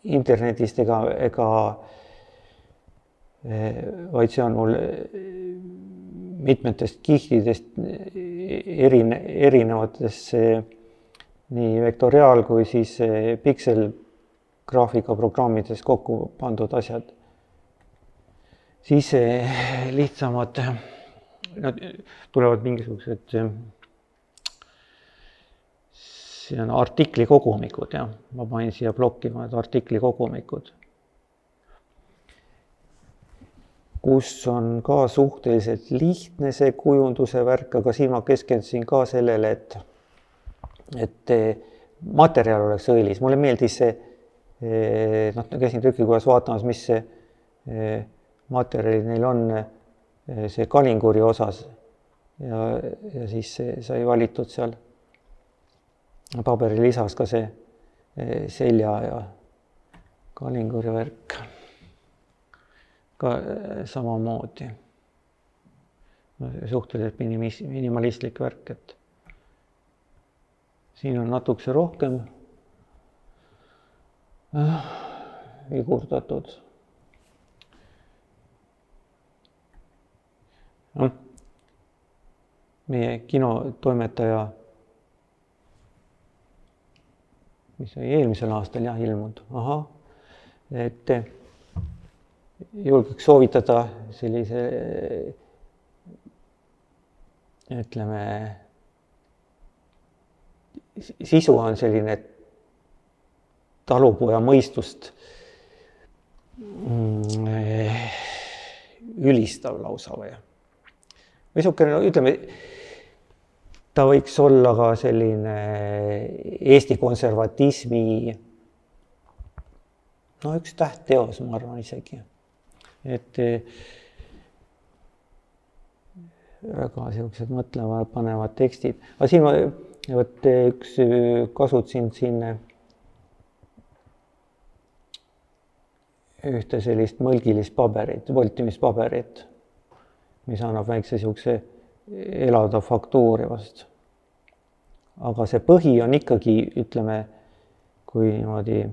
internetist ega vaid see on mul mitmetest kihtidest erinevates nii vektoriaal kui siis pikselgraafika programmides kokku pandud asjad. Siis lihtsamad tulevad mingisugused see on artiklikogumikud, ja ma panin siia plokki artiklikogumikud, kus on ka suhteliselt lihtne see kujunduse värk, aga siin ma keskendusin ka sellele, et materjal oleks õilis. Mulle meeldis see, käisin trükikojas vaatamas, mis see materjali neil on see kalinguri osas ja siis sai valitud seal paberi lisas ka see selja ja kalinguri värk ka samamoodi. Suhteliselt minimalistlik värk, et siin on natukese rohkem vigurdatud. Meie kinotoimetaja, mis oli eelmisel aastal ilmunud, et julgeks soovitada sellise, ütleme, sisu on selline talupoja mõistust ülistav lausa või niisugune, ütleme, ta võiks olla ka selline Eesti konservatismi üks tähtteos, ma arvan isegi. Et väga sellised mõtlema panevad tekstid. Aga siin ma kasutasin siin ühte sellist mõlgilist paberit, voltimispaberit, mis annab väikse sellise elada faktuuri vast. Aga see põhi on ikkagi, ütleme, kui niimoodi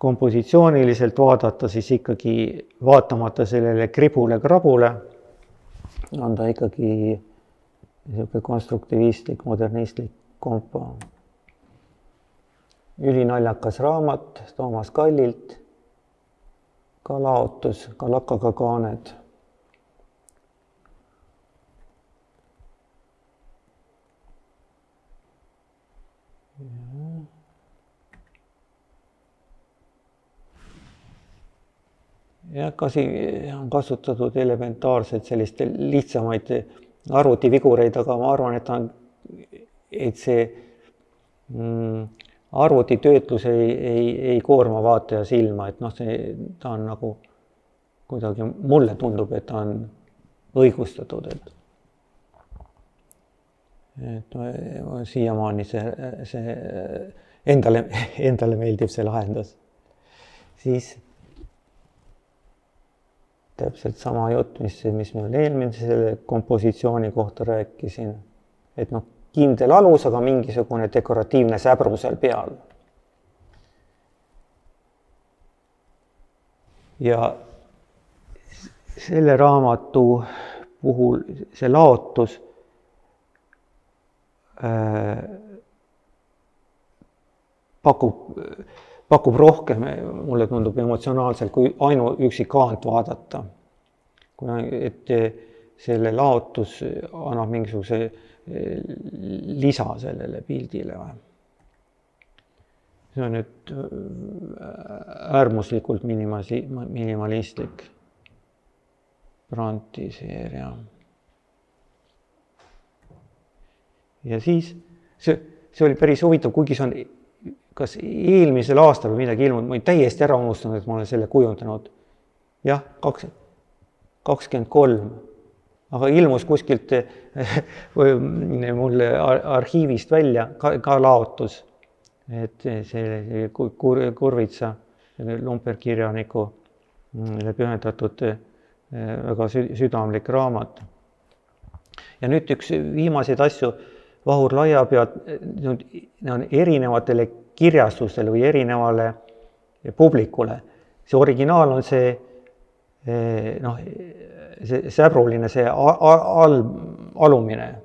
kompositsiooniliselt vaadata, siis ikkagi vaatamata sellele kribule-krabule on ta ikkagi niisugune konstruktivistlik, modernistlik kompo. ülinaljakas raamat Toomas Kallilt, ka laotus, kalakaga kaaned. Ja ka siin on kasutatud elementaarselt sellist lihtsamaid arvutivigureid, aga ma arvan, et see arvutitöötlus ei koorma vaataja silma, et noh, ta on nagu kuidagi, mulle tundub, et ta on õigustatud, et siiamaani see endale meeldib see lahendus. Siis täpselt sama jutt, mis me eelmise kompositsiooni kohta rääkisin, et noh, kindel alus, aga mingisugune dekoratiivne säbru seal peal. Ja selle raamatu puhul see laotus pakub rohkem, mulle tundub emotsionaalselt, kui ainuüksi kaant vaadata. Et selle laotus annab mingisuguse lisa sellele pildile. See on nüüd äärmuslikult minimalistlik Brandti seeria. Ja siis see oli päris huvitav, kuigi see on kas eelmisel aastal või midagi ilmunud, ma olin täiesti ära unustanud, et ma olen selle kujundanud. Jah, 23. Aga ilmus kuskilt mulle arhiivist välja ka laotus. Et see Kurvitsa lumperkirjaniku pühendatud väga südamlik raamat. Ja nüüd üks viimaseid asju, Vahur Laiapead, on erinevatele kirjastustele või erinevale publikule. See originaal on see, see säbruline, see alumine,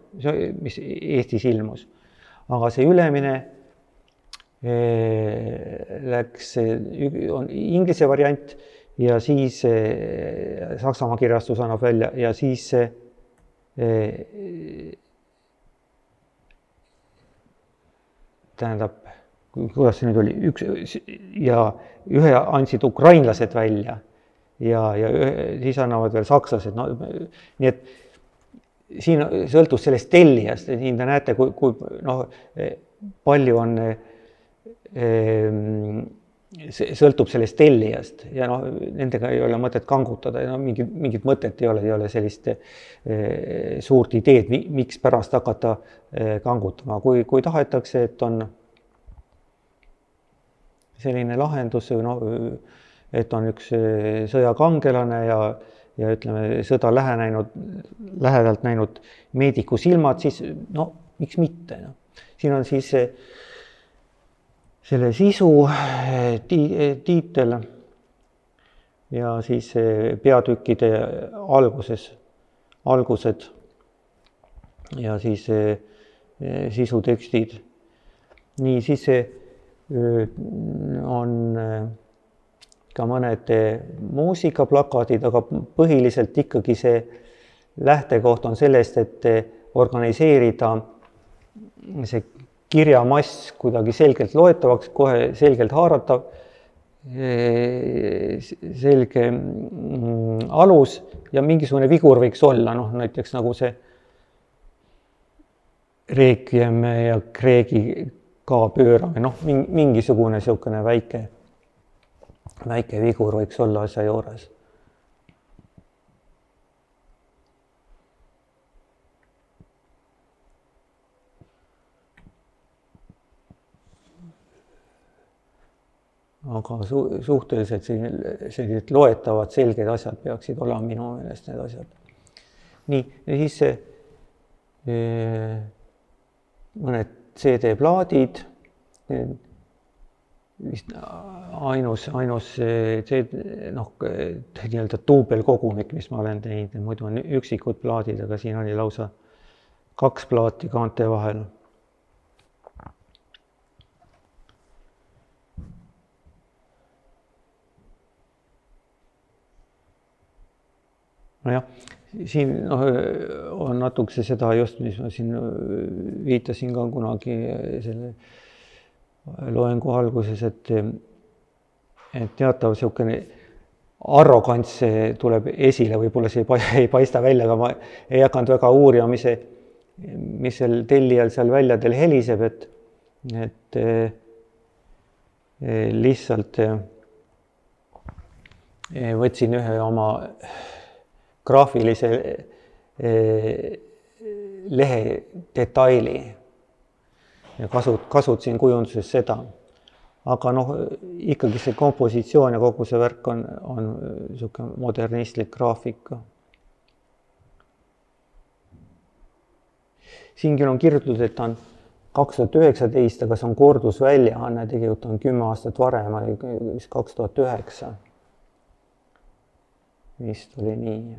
mis Eestis ilmus. Aga see ülemine on inglise variant ja siis Saksamaa kirjastus annab välja ja siis tähendab, kuidas see nüüd oli, ühe andsid ukrainlased välja ja siis annavad veel sakslased. No, nii et siin sõltus sellest tellijast, siin te näete, kui palju on, sõltub sellest tellijast ja nendega ei ole mõtet kangutada ja mingit mõtet ei ole sellist suurt ideed, miks pärast hakata kangutama. Kui tahetakse, et on selline lahendus, et on üks sõjakangelane ja ütleme, sõda lähedalt näinud meediku silmad, siis miks mitte. Siin on siis selle sisu tiitel ja siis peatükkide algused ja siis sisutekstid. Nii, siis on ka mõned muusikaplakatid, aga põhiliselt ikkagi see lähtekoht on sellest, et organiseerida see kirjamass kuidagi selgelt loetavaks, kohe selgelt haaratav, selge alus ja mingisugune vigur võiks olla, näiteks nagu see Requiem ja Kreegi ka pöörame, mingisugune niisugune väike vigur võiks olla asja juures. Aga suhteliselt sellised loetavad, selged asjad peaksid olema minu meelest need asjad. Nii, ja siis mõned CD-plaadid, vist ainus nii-öelda duubelkogumik, mis ma olen teinud, muidu on üksikud plaadid, aga siin oli lausa 2 plaati kaante vahel. nojah, siin on natukese seda just, mis ma siin viitasin ka kunagi selle loengu alguses, et teatav niisugune arrogants tuleb esile, võib-olla see ei paista välja, aga ma ei hakanud väga uurima, mis seal tellijal seal väljadel heliseb, et lihtsalt võtsin ühe oma graafilise lehe detaili ja kasutasin kujunduses seda. Aga ikkagi see kompositsioon ja kogu see värk on niisugune modernistlik graafika. Siin küll on kirjutatud, et ta on 2019, aga see on kordusväljaanne, tegelikult on 10 aastat varem, oli 2009. Vist oli nii.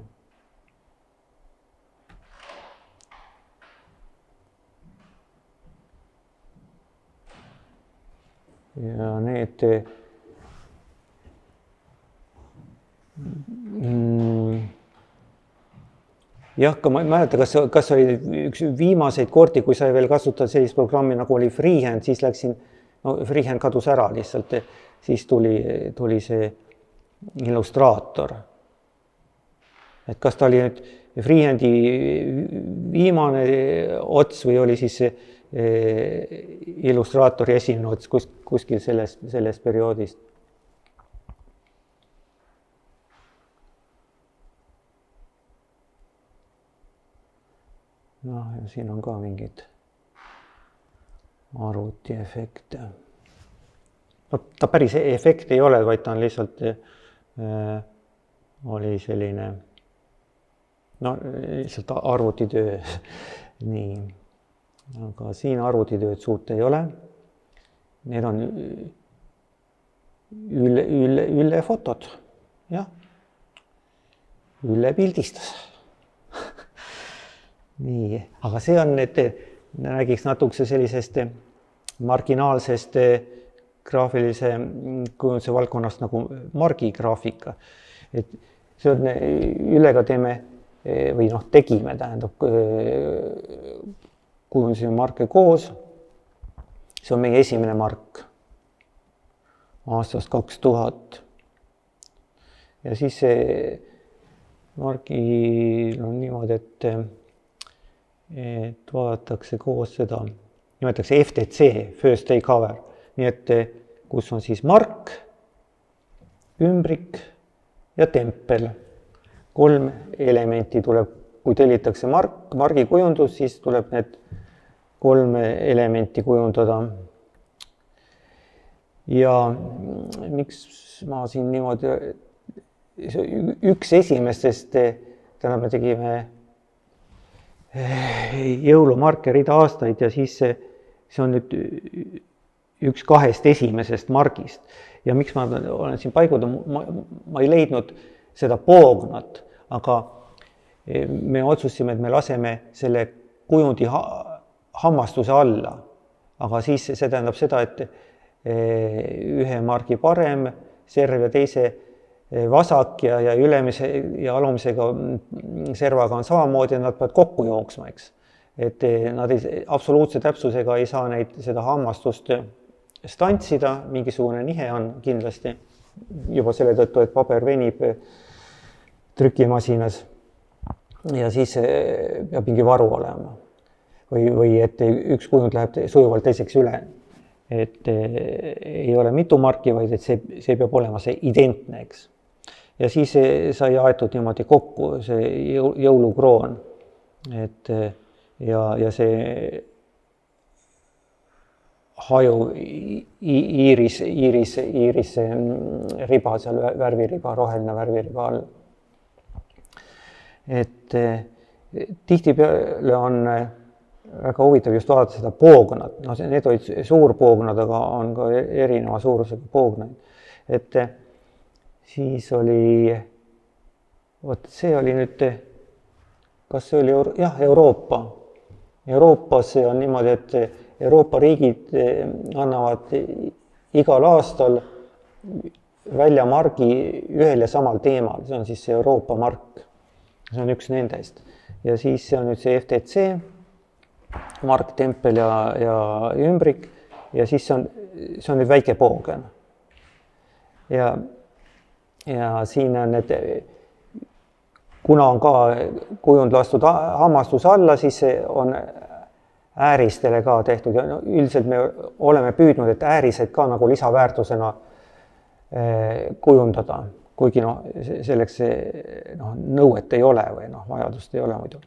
Ja need jah, ma ei mäleta, kas oli üks viimaseid kordi, kui sai veel kasutada sellist programmi, nagu oli Freehand, siis läksin, Freehand kadus ära lihtsalt, siis tuli see Illustrator. Et kas ta oli nüüd Freehandi viimane ots või oli siis see Illustraatori esimene ots kuskil sellest perioodist. Ja siin on ka mingid arvutiefekte. Ta päris efekt ei ole, vaid ta on lihtsalt oli selline lihtsalt arvutitöö. Nii. Aga siin arvutitööd suurt ei ole. Need on üle fotod. Jah. Üle pildistas. Nii. Aga see on, et räägiks natukese sellisest marginaalsest graafilise kujunduse valdkonnast nagu margigraafika. Et see on ülega teeme või tegime, tähendab, kujundasime marke koos. See on meie esimene mark aastast 2000. Ja siis see margil on niimoodi, et vaadatakse koos seda, nimetatakse FTC, First Day Cover. Nii et kus on siis mark, ümbrik ja tempel. 3 elementi tuleb, kui tellitakse margi kujundus, siis tuleb need 3 elementi kujundada. Ja miks ma siin niimoodi, üks esimestest, täna me tegime jõulumarke rida aastaid ja siis see on nüüd üks 2 esimesest margist. Ja miks ma olen siin paiguda, ma ei leidnud seda poognat, aga me otsustasime, et me laseme selle kujundi hammastuse alla. Aga siis see tähendab seda, et ühe margi parem serv ja teise vasak ja ülemise ja alumisega servaga on samamoodi ja nad peavad kokku jooksma, eks. Et nad absoluutse täpsusega ei saa seda hammastust stantsida, mingisugune nihe on kindlasti juba selle tõttu, et paber venib trükimasinas ja siis peab mingi varu olema või et üks kujund läheb sujuvalt teiseks üle. Et ei ole mitu marki, vaid et see peab olema see identne, eks. Ja siis sai aetud niimoodi kokku see jõulukroon, et ja see haju iiris riba, seal värviriba, roheline värviriba all. Et tihtipeale on väga huvitav just vaadata seda poognat. Need olid suurpoognad, aga on ka erineva suurusega poognaid. Et siis oli, see oli nüüd, kas see oli Euroopa. Euroopas on niimoodi, et Euroopa riigid annavad igal aastal välja margi ühel ja samal teemal. See on siis see Euroopa mark. see on üks nendest. Ja siis see on nüüd see FTC, mark, tempel ja ümbrik ja siis see on nüüd väike poogen. Ja siin on need, kuna on ka kujund lastud hammastuse alla, siis see on ääristele ka tehtud ja üldiselt me oleme püüdnud, et äärised ka nagu lisaväärtusena kujundada, kuigi selleks nõuet ei ole või vajadust ei ole muidu.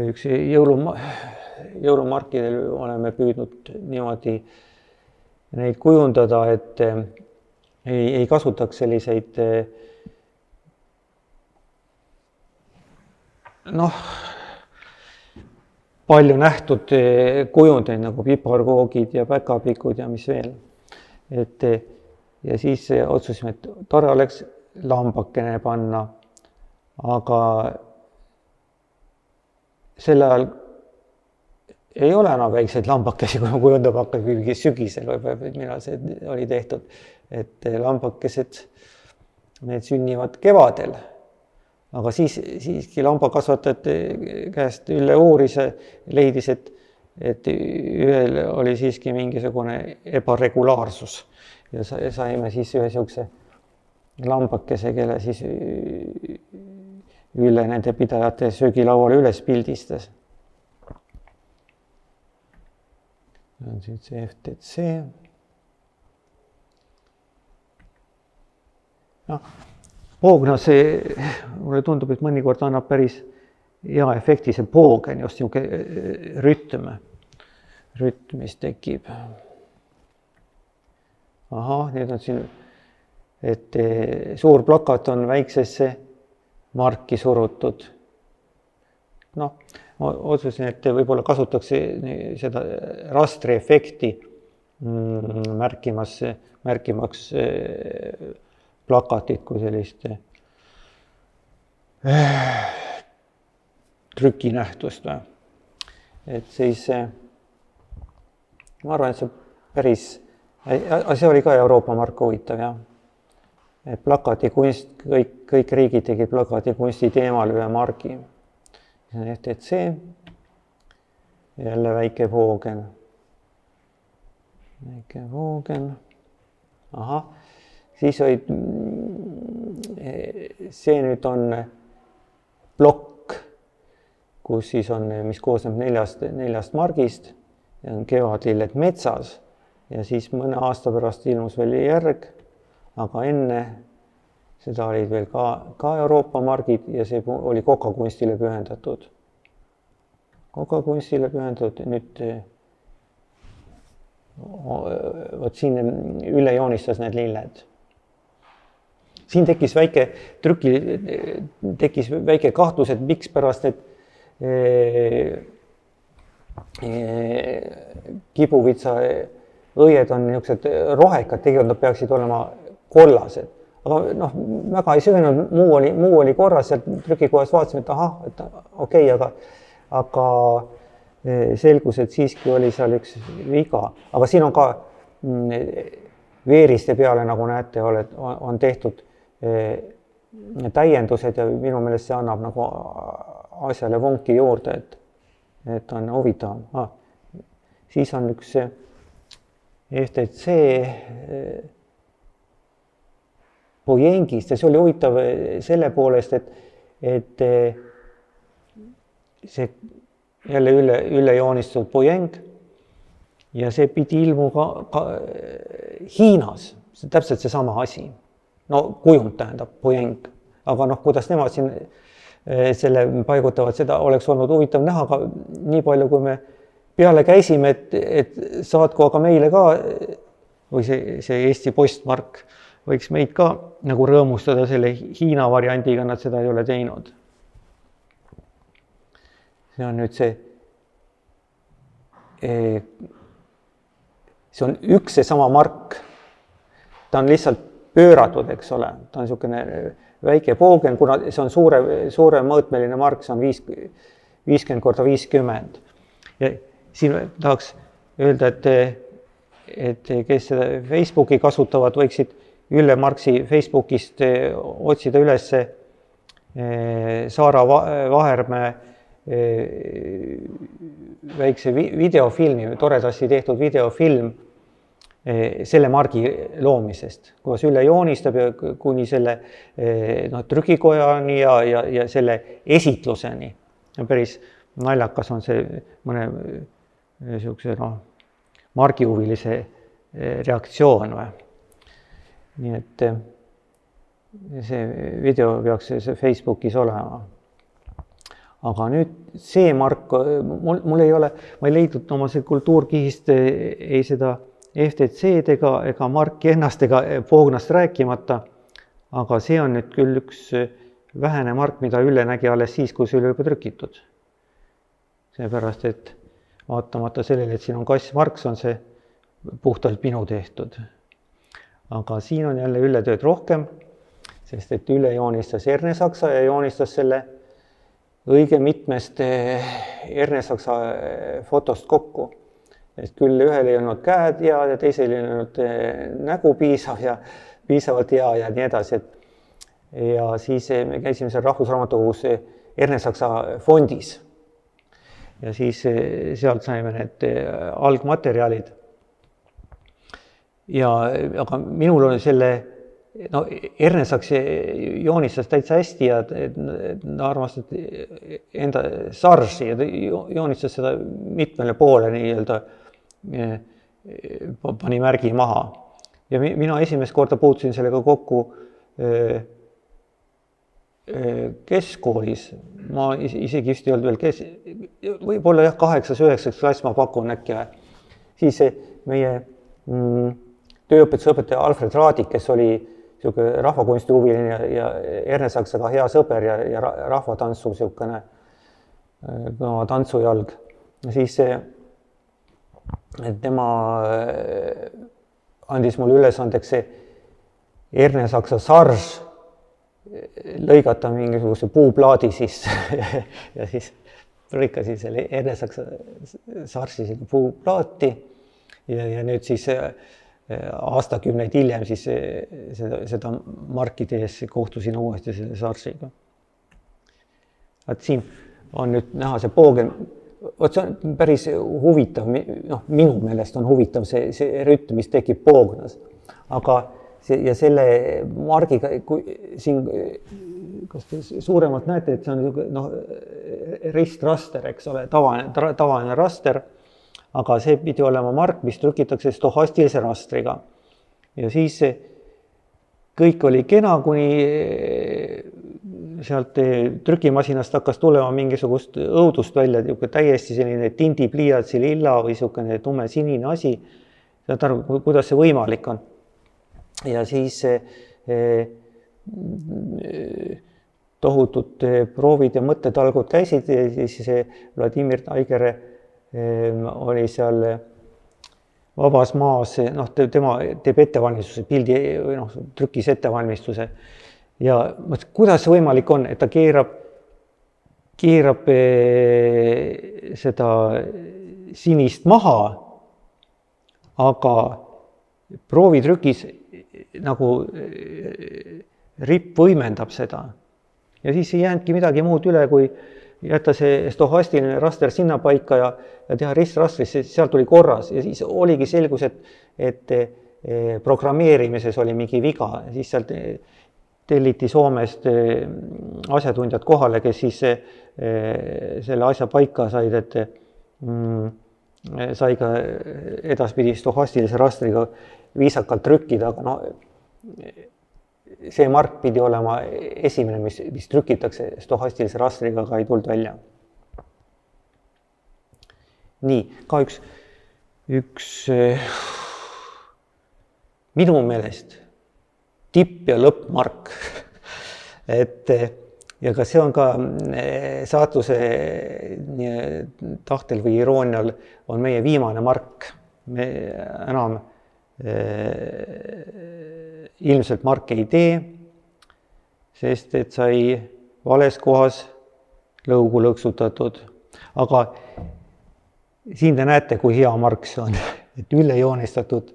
Üks jõulumarkidel oleme püüdnud niimoodi neid kujundada, et ei kasutaks selliseid palju nähtud kujundeid nagu piparkoogid ja päkapikud ja mis veel. Ja siis otsusime, et tore oleks lambakene panna, aga sel ajal ei ole enam väikseid lambakesi, kui kujundab hakkab sügisel või millal see oli tehtud, et lambakesed, need sünnivad kevadel. Aga siiski lambakasvatajate käest Ülle uuris, leidis, et ühel oli siiski mingisugune ebaregulaarsus ja saime siis ühe siukse lambakese, kelle siis Ülle nende pidajate söögilauale üles pildistas. On siin see FTC. Poogna see, mulle tundub, et mõnikord annab päris hea efekti see poogen, just niisugune rütm, mis tekib. Ahah, need on siin, et suur plakat on väiksesse marki surutud. Otsusin, et võib-olla kasutaks seda rastri efekti märkimaks plakatit kui sellist trükinähtust. Et siis ma arvan, et see päris, see oli ka Euroopa mark huvitav, jah. Et plakati kunst, kõik riigid tegid plakati kunsti teemal ühe margi. See on FTC, jälle väike poogen. Ahah. Siis olid, see nüüd on plokk, kus siis on, mis koosneb neljast margist ja on kevadlilled metsas ja siis mõne aasta pärast ilmus veel järg, aga enne seda olid veel ka Euroopa margid ja see oli kokakunstile pühendatud. Kokakunstile pühendatud, nüüd võt siin üle joonistas need lilled. Siin tekkis väike kahtlus, et miks pärast need kibuvitsa õied on niisugused rohekad, tegelikult nad peaksid olema kollased. Aga väga ei söönud, muu oli korras, sealt trükikohast vaatasime, et ahah, et okei, aga selgus, et siiski oli seal üks viga. Aga siin on ka veeriste peale, nagu näete, on tehtud täiendused ja minu meelest see annab nagu asjale vonki juurde, et on huvitav. Siis on üks FTC pojengist ja see oli huvitav selle poolest, et see jälle üle joonistatud pojeng ja see pidi ilmuma ka Hiinas, see täpselt seesama asi. Kujund tähendab pojeng, aga kuidas nemad siin selle paigutavad, seda oleks olnud huvitav näha, aga nii palju, kui me peale käisime, et saatku aga meile ka, või see Eesti postmark võiks meid ka nagu rõõmustada selle Hiina variandiga, nad seda ei ole teinud. See on nüüd see on üks seesama mark, ta on lihtsalt pööratud, eks ole, ta on niisugune väike poogen, kuna see on suure mõõtmeline mark, see on 50 korda 50. Ja siin tahaks öelda, et kes seda Facebooki kasutavad, võiksid Ülle Marksi Facebookist otsida üles Saara Vahermäe väikse videofilmi, toredasti tehtud videofilm selle margi loomisest, kuidas Ülle joonistab ja kuni selle trükikojani ja selle esitluseni. Päris naljakas on see mõne niisuguse margihuvilise reaktsioon. Nii et see video peaks Facebookis olema. Aga nüüd see mark, mul ei ole, ma ei leidnud oma see kultuurkihist ei seda FTC-d ega marki ennast ega Poognast rääkimata, aga see on nüüd küll üks vähene mark, mida Ülle nägi alles siis, kui see oli juba trükitud. Seepärast, et vaatamata sellele, et siin on kassmark, on see puhtalt minu tehtud. Aga siin on jälle Ülle tööd rohkem, sest et Ülle joonistas Ernesaksa ja joonistas selle õige mitmest Ernesaksa fotost kokku. Et küll ühel ei olnud käed ja teisel ei olnud nägu piisavalt hea ja nii edasi. Ja siis me käisime seal Rahvusraamatukogus Ernesaksa fondis. Ja siis sealt saime need algmaterjalid. Aga minul on selle, Ernesaks joonistas täitsa hästi ja ta armastas enda sarsi ja joonistas seda mitmele poole nii-öelda pani märgi maha. Ja mina esimest korda puutusin sellega kokku keskkoolis. Ma isegi just ei olnud veel võib-olla 8.-9. klass ma pakun äkki. Siis meie tööõpetusõpetaja Alfred Raadik, kes oli rahvakunstihuviline ja Ernesaksaga hea sõber ja rahvatantsu tantsujalg. Siis tema andis mulle ülesandeks see Ernesaksa sars lõigata mingisuguse puuplaadi sisse ja siis lõikasin selle Ernesaksa sarsi puuplaati ja nüüd siis aastakümneid hiljem siis seda marki tehes kohtusin uuesti selle sarsiga. Siin on nüüd näha see poogen, see on päris huvitav, minu meelest on huvitav see rütm, mis tekib poognas. Aga ja selle margiga, kui siin kas te suuremalt näete, et see on ristraster, eks ole, tavaline raster, aga see pidi olema mark, mis trükitakse stohastilise rastriga. Ja siis kõik oli kena, kuni sealt trükimasinast hakkas tulema mingisugust õudust välja, täiesti selline tindipliiatsi lilla või niisugune tume sinine asi. Saad aru, kuidas see võimalik on. Ja siis tohutud proovid ja mõttetalgud käisid ja siis Vladimir Taigere oli seal vabas maas, tema teeb ettevalmistuse, pildi või trükis ettevalmistuse. Ja mõtlesin, kuidas see võimalik on, et ta keerab seda sinist maha, aga proovitrükis nagu ripp võimendab seda. Ja siis ei jäänudki midagi muud üle, kui jätta see stohastiline raster sinna paika ja teha ristrastris, seal tuli korras. Ja siis oligi selgus, et programmeerimises oli mingi viga. Siis sealt telliti Soomest asjatundjad kohale, kes siis selle asja paika said, et sai ka edaspidi stohastilise rastriga viisakalt trükkida, aga see mark pidi olema esimene, mis trükitakse stohastilise rastriga, aga ei tulnud välja. Nii, ka üks minu meelest tipp ja lõppmark. Ja ka see on ka saatuse tahtel või iroonial on meie viimane mark. Me enam ilmselt marke ei tee, sest et sai vales kohas lõugu lõksutatud. Aga siin te näete, kui hea mark see on, et üle joonistatud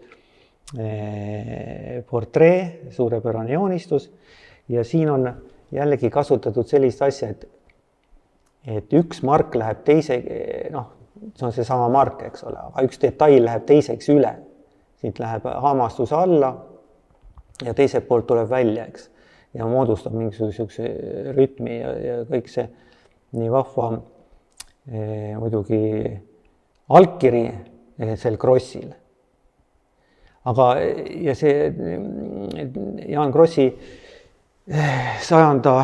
portree, suurepärane joonistus ja siin on jällegi kasutatud sellist asja, et üks mark läheb teise, noh, see on seesama mark, eks ole, aga üks detail läheb teiseks üle. Siit läheb haamastuse alla ja teiselt poolt tuleb välja, eks. Ja moodustab mingisuguse rütmi ja kõik see nii vahva muidugi allkiri sel Krossil. Aga ja see Jaan Krossi 100.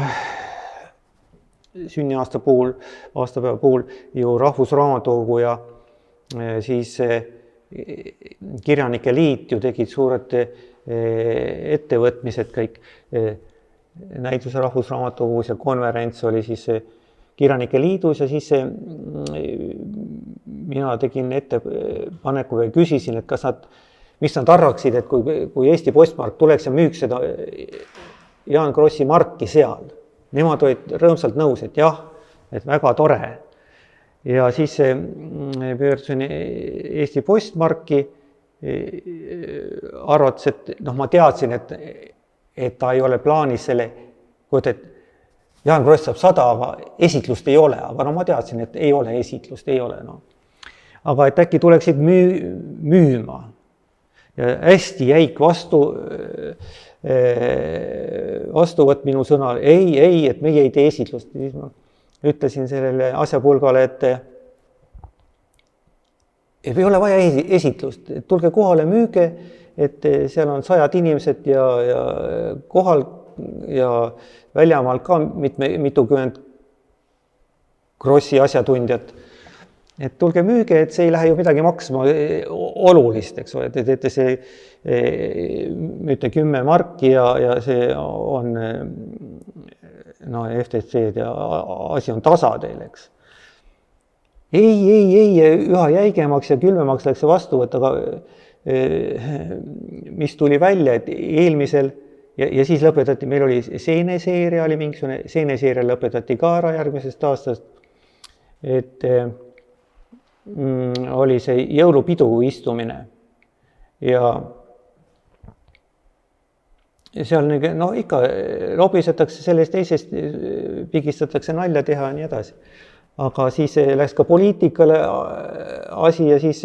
sünniaasta puhul, aastapäeva puhul ju Rahvusraamatukogu ja siis Kirjanike Liit ju tegid suured ettevõtmised kõik. Näituse Rahvusraamatukogus ja konverents oli siis Kirjanike Liidus ja siis mina tegin ettepaneku või küsisin, et kas mis nad arvaksid, et kui Eesti Postmark tuleks ja müüks seda Jaan Krossi marki seal. Nemad olid rõõmsalt nõus, et jah, et väga tore. Ja siis pöördusin Eesti Postmarki, arvates, et ma teadsin, et ta ei ole plaanis selle, et Jaan Kross saab 100, aga esitlust ei ole, aga ma teadsin, et ei ole esitlust, ei ole. Aga et äkki tuleksid müüma. Ja hästi jäik vastuvõtt minu sõna, ei, et meie ei tee esitlust. Siis ma ütlesin sellele asjapulgale, et ei ole vaja esitlust, et tulge kohale, müüge, et seal on 100 inimesed ja kohal ja väljamaalt ka mitukümmend Krossi asjatundjat. Et tulge müüge, et see ei lähe ju midagi maksma olulist, eks ole, te teete see mitte 10 marki ja see on FTC-d ja asi on tasa teil, eks. Ei, üha jäigemaks ja külmemaks läks see vastuvõtt, aga mis tuli välja, et eelmisel ja siis lõpetati, meil oli seeneseeria, oli mingisugune seeneseeria lõpetati ka ära järgmisest aastast, et oli see jõulupidu istumine ja seal ikka lobisetakse sellest teisest, pigistatakse nalja teha ja nii edasi. Aga siis läks ka poliitikale asi ja siis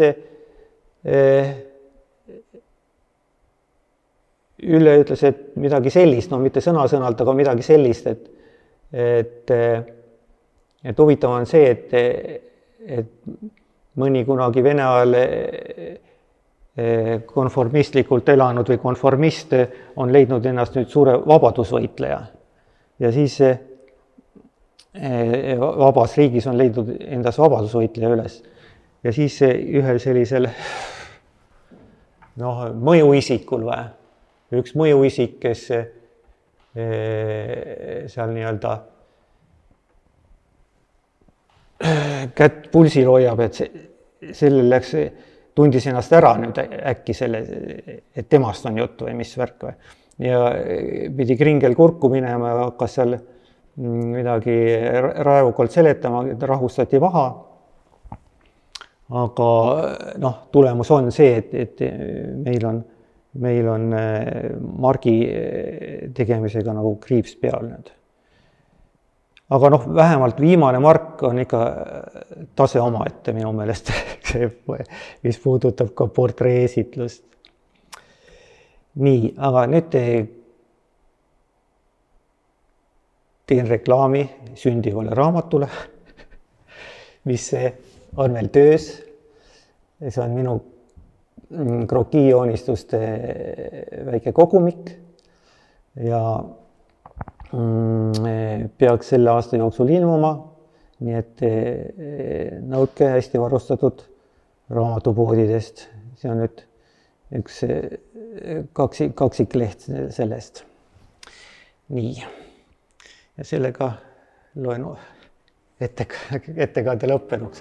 Ülle ütles, et midagi sellist, mitte sõna-sõnalt, aga midagi sellist, et huvitav on see, et mõni kunagi Vene ajal konformistlikult elanud või konformist on leidnud ennast nüüd suure vabadusvõitleja. Ja siis vabas riigis on leidnud endas vabadusvõitleja üles. Ja siis ühel sellisel mõjuisikul või üks mõjuisik, kes seal nii-öelda kätt pulsil hoiab, et sellel läks, tundis ennast ära nüüd äkki selle, et temast on jutt või mis värk või. Ja pidi kringel kurku minema ja hakkas seal midagi raevukalt seletama, rahustati maha. Aga tulemus on see, et meil on margi tegemisega nagu kriips peal nüüd. Aga vähemalt viimane mark on ikka tase omaette minu meelest, mis puudutab ka portreesitlust. Nii, aga nüüd teen reklaami sündivale raamatule, mis on veel töös. See on minu krokijoonistuste väike kogumik ja peaks selle aasta jooksul ilmuma, nii et nõudke hästi varustatud raamatupoodidest. See on nüüd üks kaksikleht sellest. Nii, ja sellega loen ettekande lõppenuks.